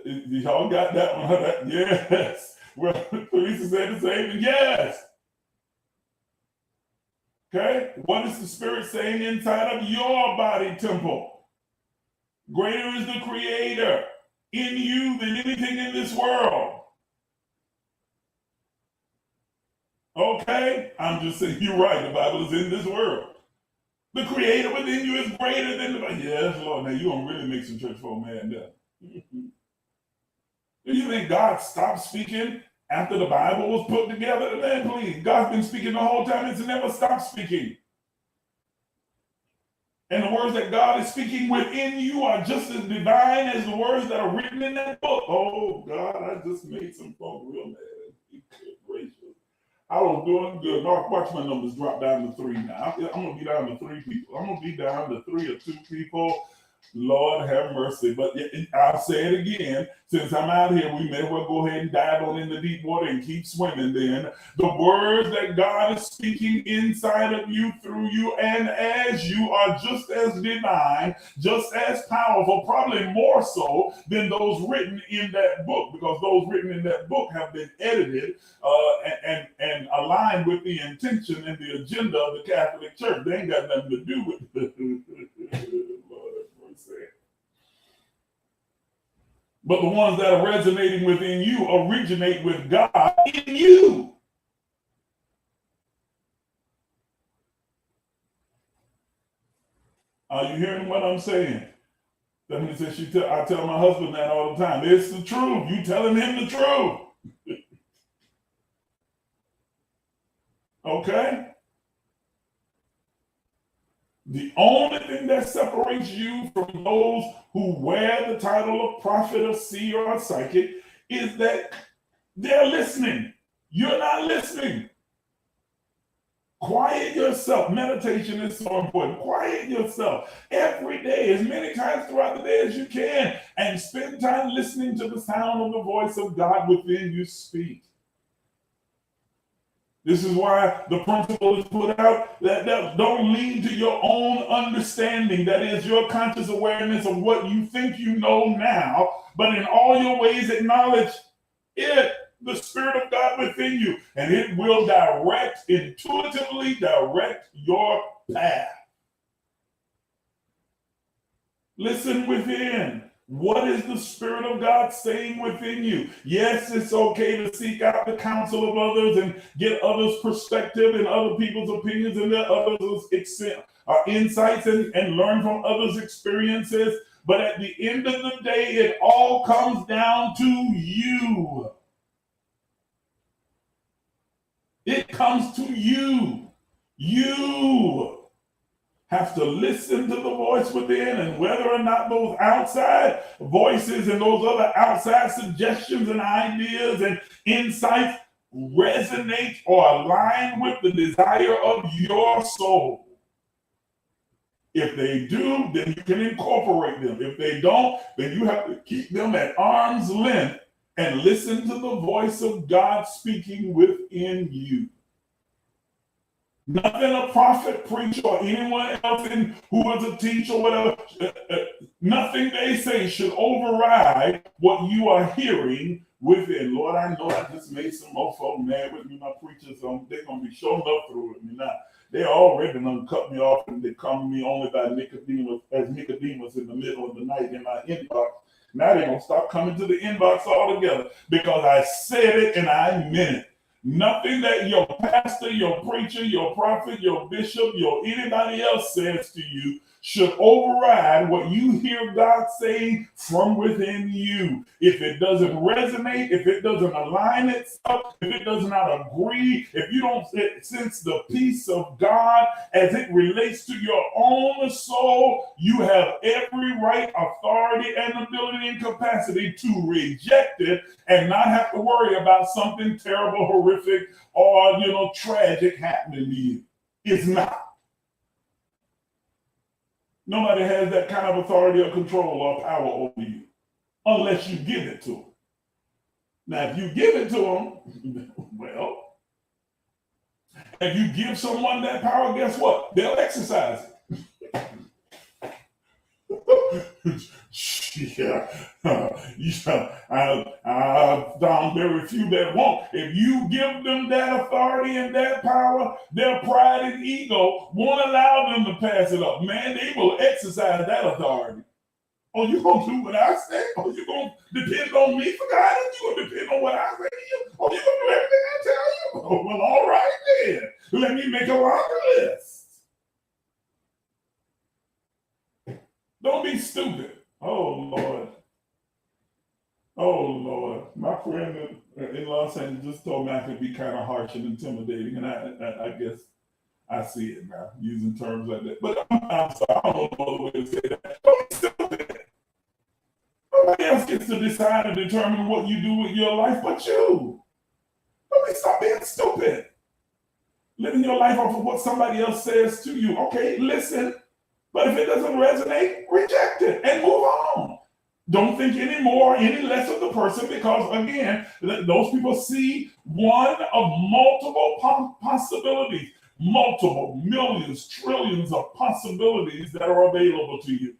Y'all got that one? Yes. Well, Teresa said the same. Yes. Okay? What is the Spirit saying inside of your body temple? Greater is the Creator in you than anything in this world. Okay? I'm just saying, you're right. The Bible is in this world. The Creator within you is greater than the Bible. Yes, Lord. Now, you're going to really make some church folk mad now. Do you think God stopped speaking after the Bible was put together? Man, please. God's been speaking the whole time. It's never stopped speaking. And the words that God is speaking within you are just as divine as the words that are written in that book. Oh, God, I just made some folk real mad. Good gracious. I was doing good. Watch my numbers drop down to 3 now. I'm going to be down to 3 people. I'm going to be down to 3 or 2 people. Lord have mercy. But I'll say it again. Since I'm out here, we may well go ahead and dive on in the deep water and keep swimming then. The words that God is speaking inside of you, through you, and as you are just as divine, just as powerful, probably more so than those written in that book, because those written in that book have been edited and aligned with the intention and the agenda of the Catholic Church. They ain't got nothing to do with but the ones that are resonating within you originate with God in you. Are you hearing what I'm saying? That means that I tell my husband that all the time. It's the truth. You telling him the truth. Okay? The only thing that separates you from those who wear the title of prophet or seer or psychic is that they're listening. You're not listening. Quiet yourself. Meditation is so important. Quiet yourself every day, as many times throughout the day as you can, and spend time listening to the sound of the voice of God within you speak. This is why the principle is put out that don't lean to your own understanding. That is your conscious awareness of what you think you know now, but in all your ways acknowledge it, the Spirit of God within you, and it will intuitively direct your path. Listen within. What is the Spirit of God saying within you? Yes, it's okay to seek out the counsel of others and get others' perspective and other people's opinions and their others' insights and learn from others' experiences. But at the end of the day, it all comes down to you. It comes to you. You have to listen to the voice within, and whether or not those outside voices and those other outside suggestions and ideas and insights resonate or align with the desire of your soul. If they do, then you can incorporate them. If they don't, then you have to keep them at arm's length and listen to the voice of God speaking within you. Nothing a prophet, preacher, or anyone else who is a teacher or whatever, nothing they say should override what you are hearing within. Lord, I know I just made some more folk mad with me. My preachers, they're going to be showing up through with me now. They already done cut me off, and they come to me only by Nicodemus in the middle of the night in my inbox. Now they're going to stop coming to the inbox altogether because I said it and I meant it. Nothing that your pastor, your preacher, your prophet, your bishop, anybody else says to you should override what you hear God saying from within you. If it doesn't resonate, if it doesn't align itself, if it does not agree, if you don't sense the peace of God as it relates to your own soul, you have every right, authority, and ability and capacity to reject it and not have to worry about something terrible, horrific, or tragic happening to you. It's not. Nobody has that kind of authority or control or power over you unless you give it to them. Now, if you give it to them, well, if you give someone that power, guess what? They'll exercise it. I found very few that won't. If you give them that authority and that power, their pride and ego won't allow them to pass it up. Man, they will exercise that authority. Oh, you gonna do what I say? Oh, you gonna depend on me for guidance? You gonna depend on what I say to you? Oh, you gonna do everything I tell you? Oh, well, all right then. Let me make a longer list. Don't be stupid. Oh, Lord. Oh, Lord. My friend in Los Angeles just told me I could be kind of harsh and intimidating, and I guess I see it now, using terms like that. But I'm sorry, I don't know the way to say that. Don't be stupid. Nobody else gets to decide and determine what you do with your life but you. Stop being stupid. Living your life off of what somebody else says to you. Okay, listen. But if it doesn't resonate, reject it and move on. Don't think any more, any less of the person, because again, those people see one of multiple possibilities, multiple millions, trillions of possibilities that are available to you.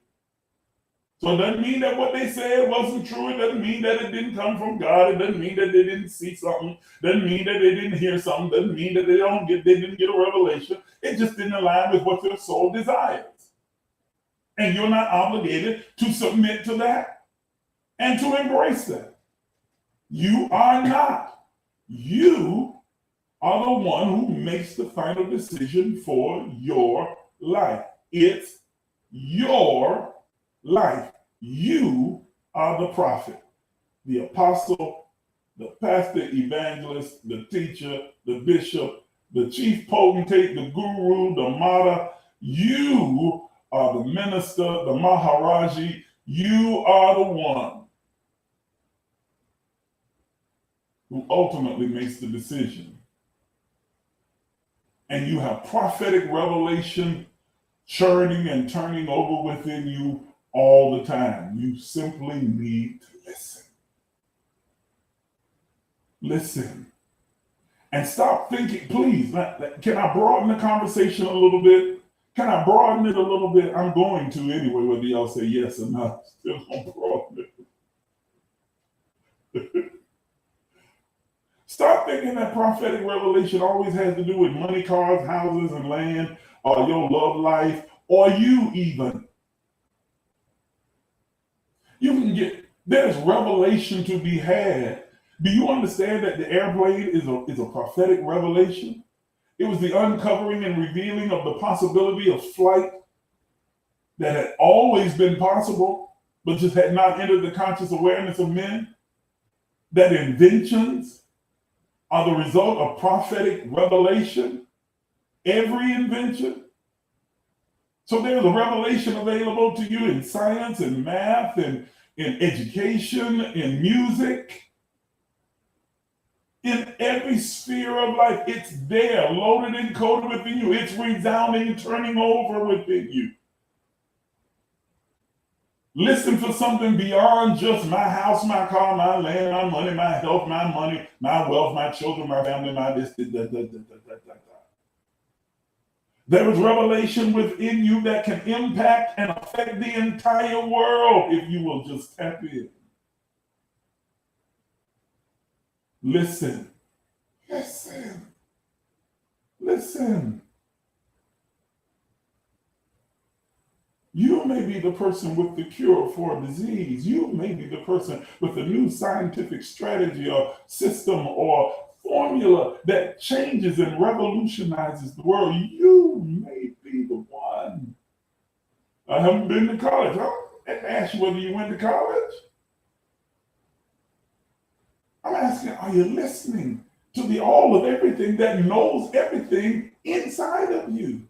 So it doesn't mean that what they said wasn't true. It doesn't mean that it didn't come from God. It doesn't mean that they didn't see something. It doesn't mean that they didn't hear something. It doesn't mean that they didn't get a revelation. It just didn't align with what their soul desires. And you're not obligated to submit to that and to embrace that. You are not. You are the one who makes the final decision for your life. It's your life. You are the prophet, the apostle, the pastor, evangelist, the teacher, the bishop, the chief potentate, the guru, the martyr. You are the minister, the maharaji. You are the one who ultimately makes the decision. And you have prophetic revelation churning and turning over within you all the time. You simply need to listen. Listen. And stop thinking, please, can I broaden the conversation a little bit? Can I broaden it a little bit? I'm going to anyway, whether y'all say yes or not. Still gonna broaden it. Stop thinking that prophetic revelation always has to do with money, cars, houses, and land, or your love life, or you even. You can there's revelation to be had. Do you understand that the airplane is a prophetic revelation? It was the uncovering and revealing of the possibility of flight that had always been possible, but just had not entered the conscious awareness of men. That inventions are the result of prophetic revelation. Every invention. So there's a revelation available to you in science and math and in education, in music, in every sphere of life. It's there, loaded and coded within you. It's resounding, turning over within you. Listen for something beyond just my house, my car, my land, my money, my health, my money, my wealth, my children, my family, my this, There is revelation within you that can impact and affect the entire world if you will just tap in. Listen. Listen. Listen. You may be the person with the cure for a disease. You may be the person with a new scientific strategy or system or formula that changes and revolutionizes the world. You may be the one. I haven't been to college. I didn't ask you whether you went to college. I'm asking, are you listening to the all of everything that knows everything inside of you?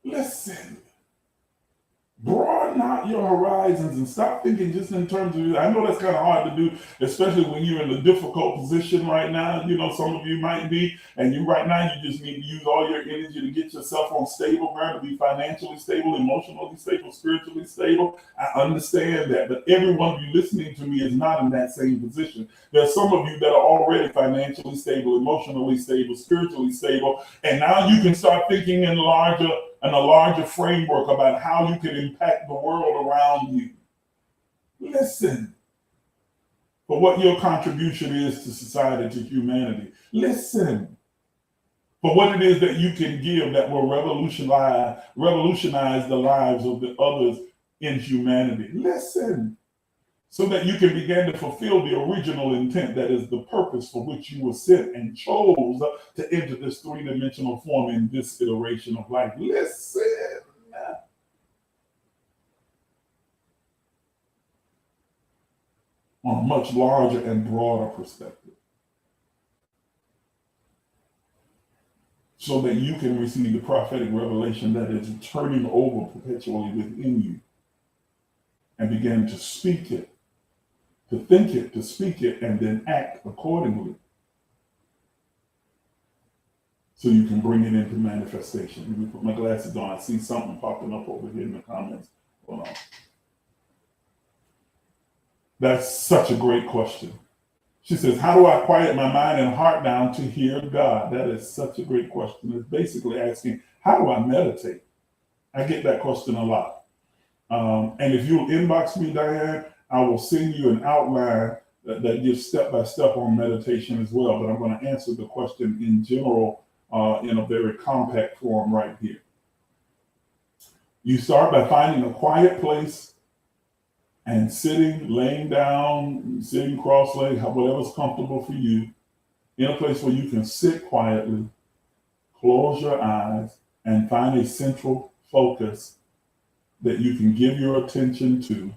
Listen. Broaden out your horizons and stop thinking just in terms of, I know that's kind of hard to do, especially when you're in a difficult position right now. You know, some of you might be, and you right now, you just need to use all your energy to get yourself on stable ground, to be financially stable, emotionally stable, spiritually stable. I understand that, but every one of you listening to me is not in that same position. There's some of you that are already financially stable, emotionally stable, spiritually stable, and now you can start thinking in a larger framework about how you can impact the world around you. Listen for what your contribution is to society, to humanity. Listen for what it is that you can give that will revolutionize the lives of the others in humanity. Listen so that you can begin to fulfill the original intent, that is the purpose for which you were sent and chose to enter this three-dimensional form in this iteration of life. Listen. On a much larger and broader perspective, so that you can receive the prophetic revelation that is turning over perpetually within you and begin to speak it, to think it, to speak it, and then act accordingly. so you can bring it into manifestation. Let me put my glasses on. I see something popping up over here in the comments. Hold on. That's such a great question. She says, how do I quiet my mind and heart down to hear God? That is such a great question. It's basically asking, how do I meditate? I get that question a lot. And if you'll inbox me, Diane, I will send you an outline that gives step-by-step on meditation as well. But I'm going to answer the question in general in a very compact form right here. You start by finding a quiet place and sitting, laying down, sitting cross-legged, whatever's comfortable for you, in a place where you can sit quietly, close your eyes, and find a central focus that you can give your attention to.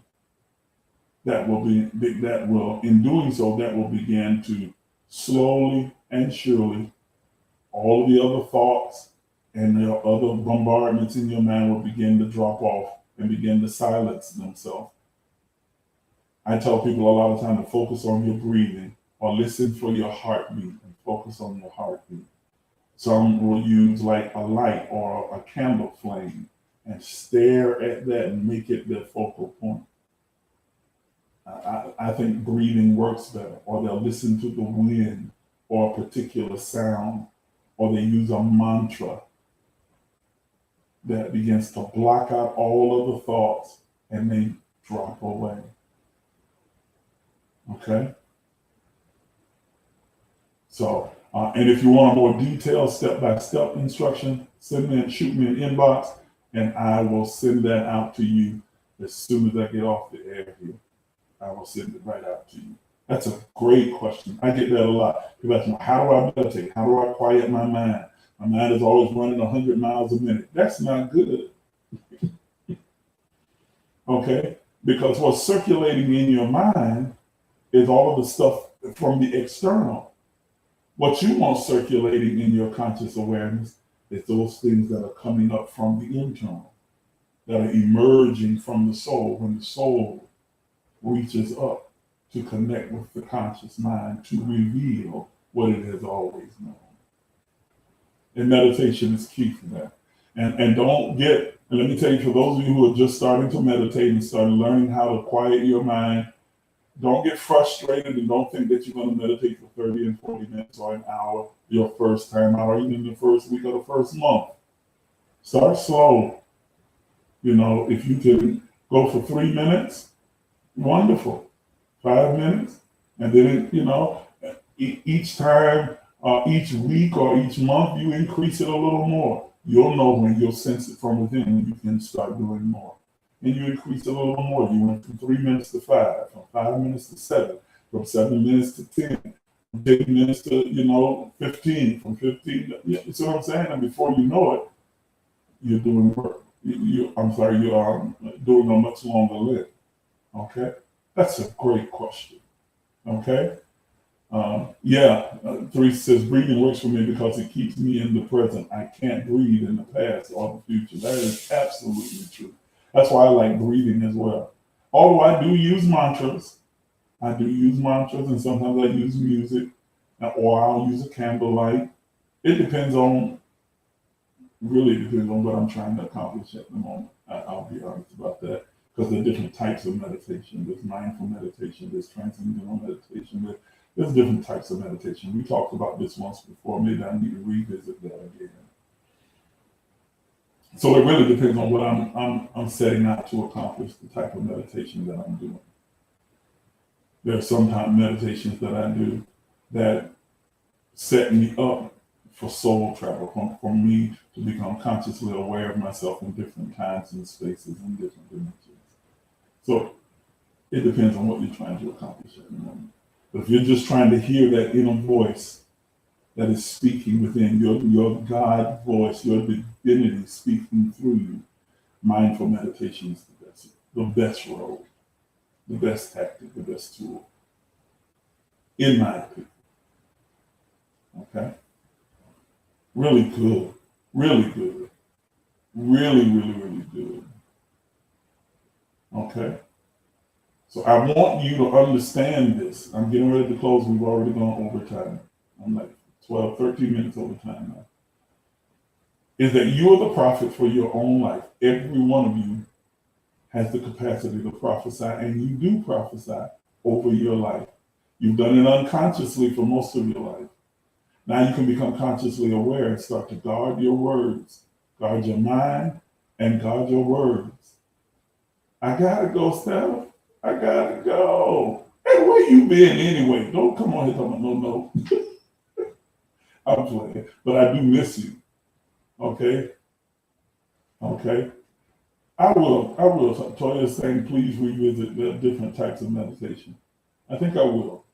In doing so, that will begin to slowly and surely, all of the other thoughts and the other bombardments in your mind will begin to drop off and begin to silence themselves. I tell people a lot of time to focus on your breathing or listen for your heartbeat and focus on your heartbeat. Some will use like a light or a candle flame and stare at that and make it their focal point. I think breathing works better, or they'll listen to the wind or a particular sound, or they use a mantra that begins to block out all of the thoughts and they drop away. Okay? So, and if you want a more detailed step-by-step instruction, shoot me an inbox, and I will send that out to you as soon as I get off the air here. I will send it right out to you. That's a great question. I get that a lot. People ask me, how do I meditate? How do I quiet my mind? My mind is always running 100 miles a minute. That's not good. Okay? Because what's circulating in your mind is all of the stuff from the external. What you want circulating in your conscious awareness is those things that are coming up from the internal, that are emerging from the soul when the soul reaches up to connect with the conscious mind to reveal what it has always known. And meditation is key for that. And let me tell you, for those of you who are just starting to meditate and starting learning how to quiet your mind, don't get frustrated and don't think that you're going to meditate for 30 and 40 minutes or an hour your first time out, or even the first week or the first month. Start slow. If you can go for 3 minutes, wonderful. 5 minutes, and then each time, each week or each month, you increase it a little more. You'll know when you'll sense it from within, and you can start doing more. And you increase it a little more. You went from 3 minutes to 5, from 5 minutes to 7, from 7 minutes to 10, from 10 minutes to 15, from 15. You see what I'm saying? And before you know it, you're doing work. You are doing a much longer live. Okay. That's a great question. Okay? Therese says, breathing works for me because it keeps me in the present. I can't breathe in the past or the future. That is absolutely true. That's why I like breathing as well. Although I do use mantras. And sometimes I use music, or I'll use a candlelight. It really depends on what I'm trying to accomplish at the moment. I'll be honest about that. Because there are different types of meditation. There's mindful meditation, there's transcendental meditation, there's different types of meditation. We talked about this once before. Maybe I need to revisit that again. So it really depends on what I'm setting out to accomplish, the type of meditation that I'm doing. There are sometimes meditations that I do that set me up for soul travel, for me to become consciously aware of myself in different times and spaces and different dimensions. So it depends on what you're trying to accomplish at the moment. But if you're just trying to hear that inner voice that is speaking within, your God voice, your divinity speaking through you, mindful meditation is the best road, the best tactic, the best tool, in my opinion. Okay? Really good. Really good. Really, really, really good. Okay? So I want you to understand this. I'm getting ready to close. We've already gone over time. I'm like 13 minutes over time now. is that you are the prophet for your own life. Every one of you has the capacity to prophesy, and you do prophesy over your life. You've done it unconsciously for most of your life. Now you can become consciously aware and start to guard your words, guard your mind, and guard your words. I gotta go, Steph. I gotta go. Hey, where you been anyway? Don't come on here talking about no. I'm playing, but I do miss you. Okay? Okay? I will. Toya's saying, please revisit the different types of meditation. I think I will.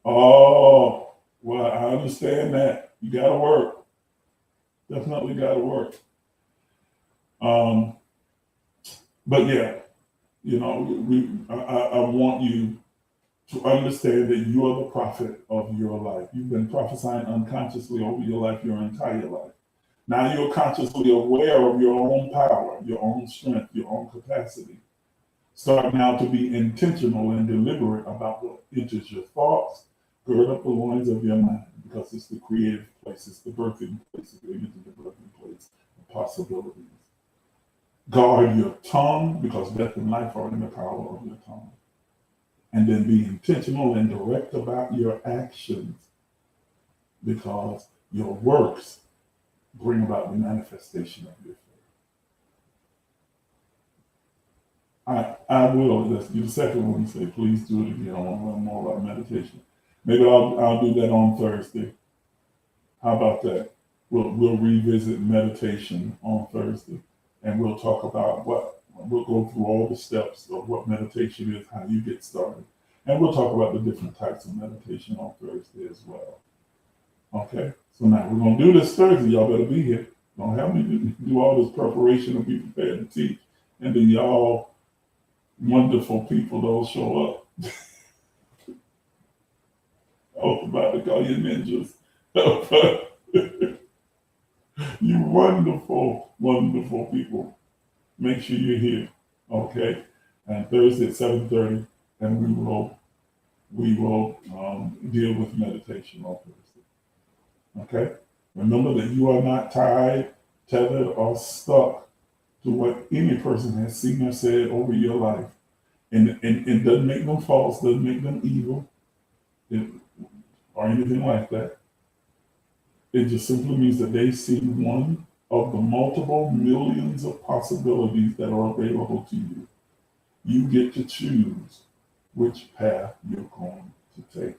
Oh, well, I understand that. You got to work. Definitely got to work. But yeah, I want you to understand that you are the prophet of your life. You've been prophesying unconsciously over your life your entire life. Now you're consciously aware of your own power, your own strength, your own capacity. Start now to be intentional and deliberate about what enters your thoughts. Gird up the loins of your mind, because it's the creative place, it's the birthing place, it's the birthing place of possibilities. Guard your tongue, because death and life are in the power of your tongue. And then be intentional and direct about your actions, because your works bring about the manifestation of your faith. I will, let's do the second one, say, please do it again. I want to learn more about meditation. Maybe I'll do that on Thursday. How about that? We'll revisit meditation on Thursday, and we'll talk about we'll go through all the steps of what meditation is, how you get started. And we'll talk about the different types of meditation on Thursday as well. Okay? So now we're going to do this Thursday. Y'all better be here. Don't have me do all this preparation and be prepared to teach. And then y'all wonderful people don't show up. I was about to call you ninjas. You wonderful, wonderful people. Make sure you're here. Okay? And Thursday at 7:30, and we will deal with meditation on Thursday. Okay? Remember that you are not tied, tethered, or stuck to what any person has seen or said over your life. And it doesn't make them false, doesn't make them evil, or anything like that. It just simply means that they see one of the multiple millions of possibilities that are available to you. You get to choose which path you're going to take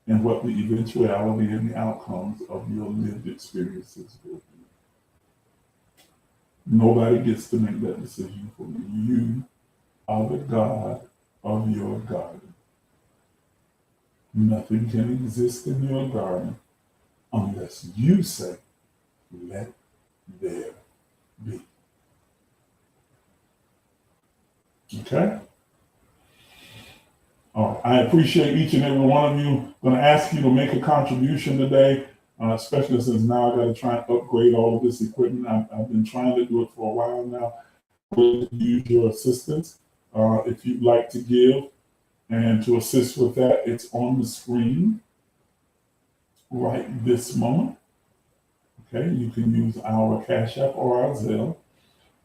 and what the eventuality and the outcomes of your lived experiences will be. Nobody gets to make that decision for you. You are the God of your garden. Nothing can exist in your garden unless you say, let there be. Okay? I appreciate each and every one of you. I'm going to ask you to make a contribution today, especially since now I got to try and upgrade all of this equipment. I've been trying to do it for a while now. We'll use your assistance if you'd like to give. And to assist with that, it's on the screen right this moment. Okay, you can use our Cash App or our Zelle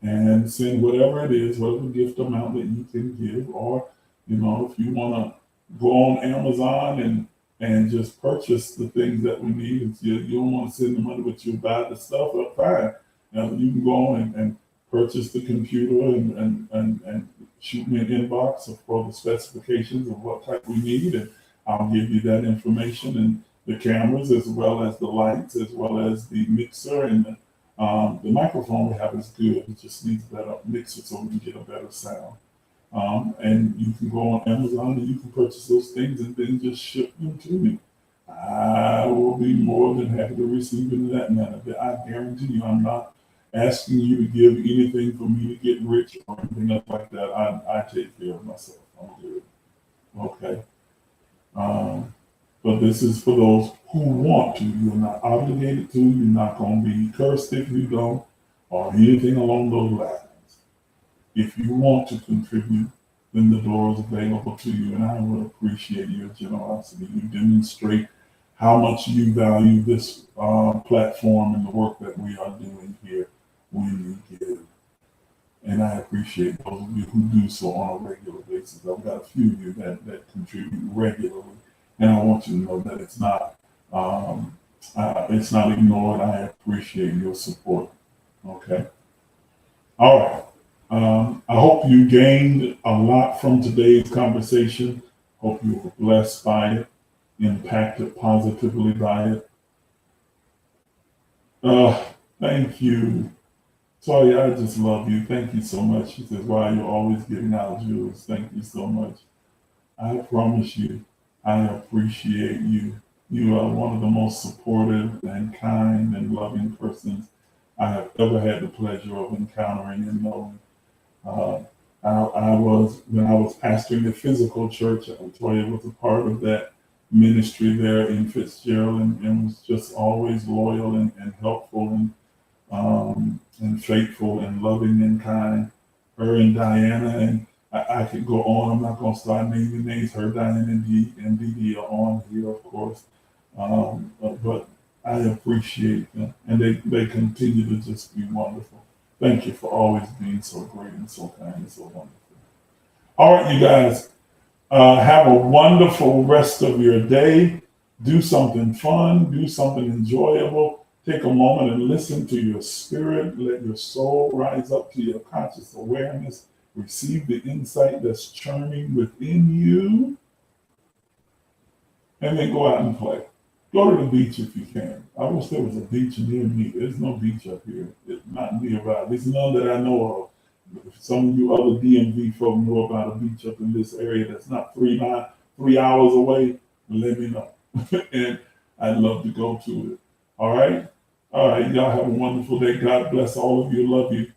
and send whatever it is, whatever gift amount that you can give. Or, if you want to go on Amazon and just purchase the things that we need, if you don't want to send the money, but you buy the stuff, fine. You can go on and purchase the computer and shoot me an inbox for the specifications of what type we need, and I'll give you that information, and the cameras, as well as the lights, as well as the mixer, and the microphone we have is good. It just needs a better mixer so we can get a better sound. And you can go on Amazon and you can purchase those things and then just ship them to me. I will be more than happy to receive it in that manner. But I guarantee you, I'm not asking you to give anything for me to get rich or anything else like that. I take care of myself. I'm good. Okay. But this is for those who want to. You're not obligated to. You're not going to be cursed if you don't, or anything along those lines. If you want to contribute, then the door is available to you, and I would appreciate your generosity. You demonstrate how much you value this platform and the work that we are doing here when you give. And I appreciate those of you who do so on a regular basis. I've got a few of you that contribute regularly, and I want you to know that it's not ignored. I appreciate your support. Okay. All right. I hope you gained a lot from today's conversation. Hope you were blessed by it, impacted positively by it. Thank you. Sorry, I just love you. Thank you so much. She says, "Wow, you're always giving out jewels." Thank you so much. I promise you, I appreciate you. You are one of the most supportive and kind and loving persons I have ever had the pleasure of encountering and knowing. Uh, when I was pastoring the physical church, Toya was a part of that ministry there in Fitzgerald, and was just always loyal and helpful and faithful and loving and kind. Her and Diana, and I could go on. I'm not going to start naming names. Her, Diana, and Dee Dee are on here, of course. But I appreciate them, and they continue to just be wonderful. Thank you for always being so great and so kind and so wonderful. All right, you guys, have a wonderful rest of your day. Do something fun, do something enjoyable. Take a moment and listen to your spirit. Let your soul rise up to your conscious awareness. Receive the insight that's churning within you, and then go out and play. Go to the beach if you can. I wish there was a beach near me. There's no beach up here. It's not nearby. There's none that I know of. If some of you other DMV folk know about a beach up in this area that's not 3 hours away, let me know. And I'd love to go to it. All right? All right. Y'all have a wonderful day. God bless all of you. Love you.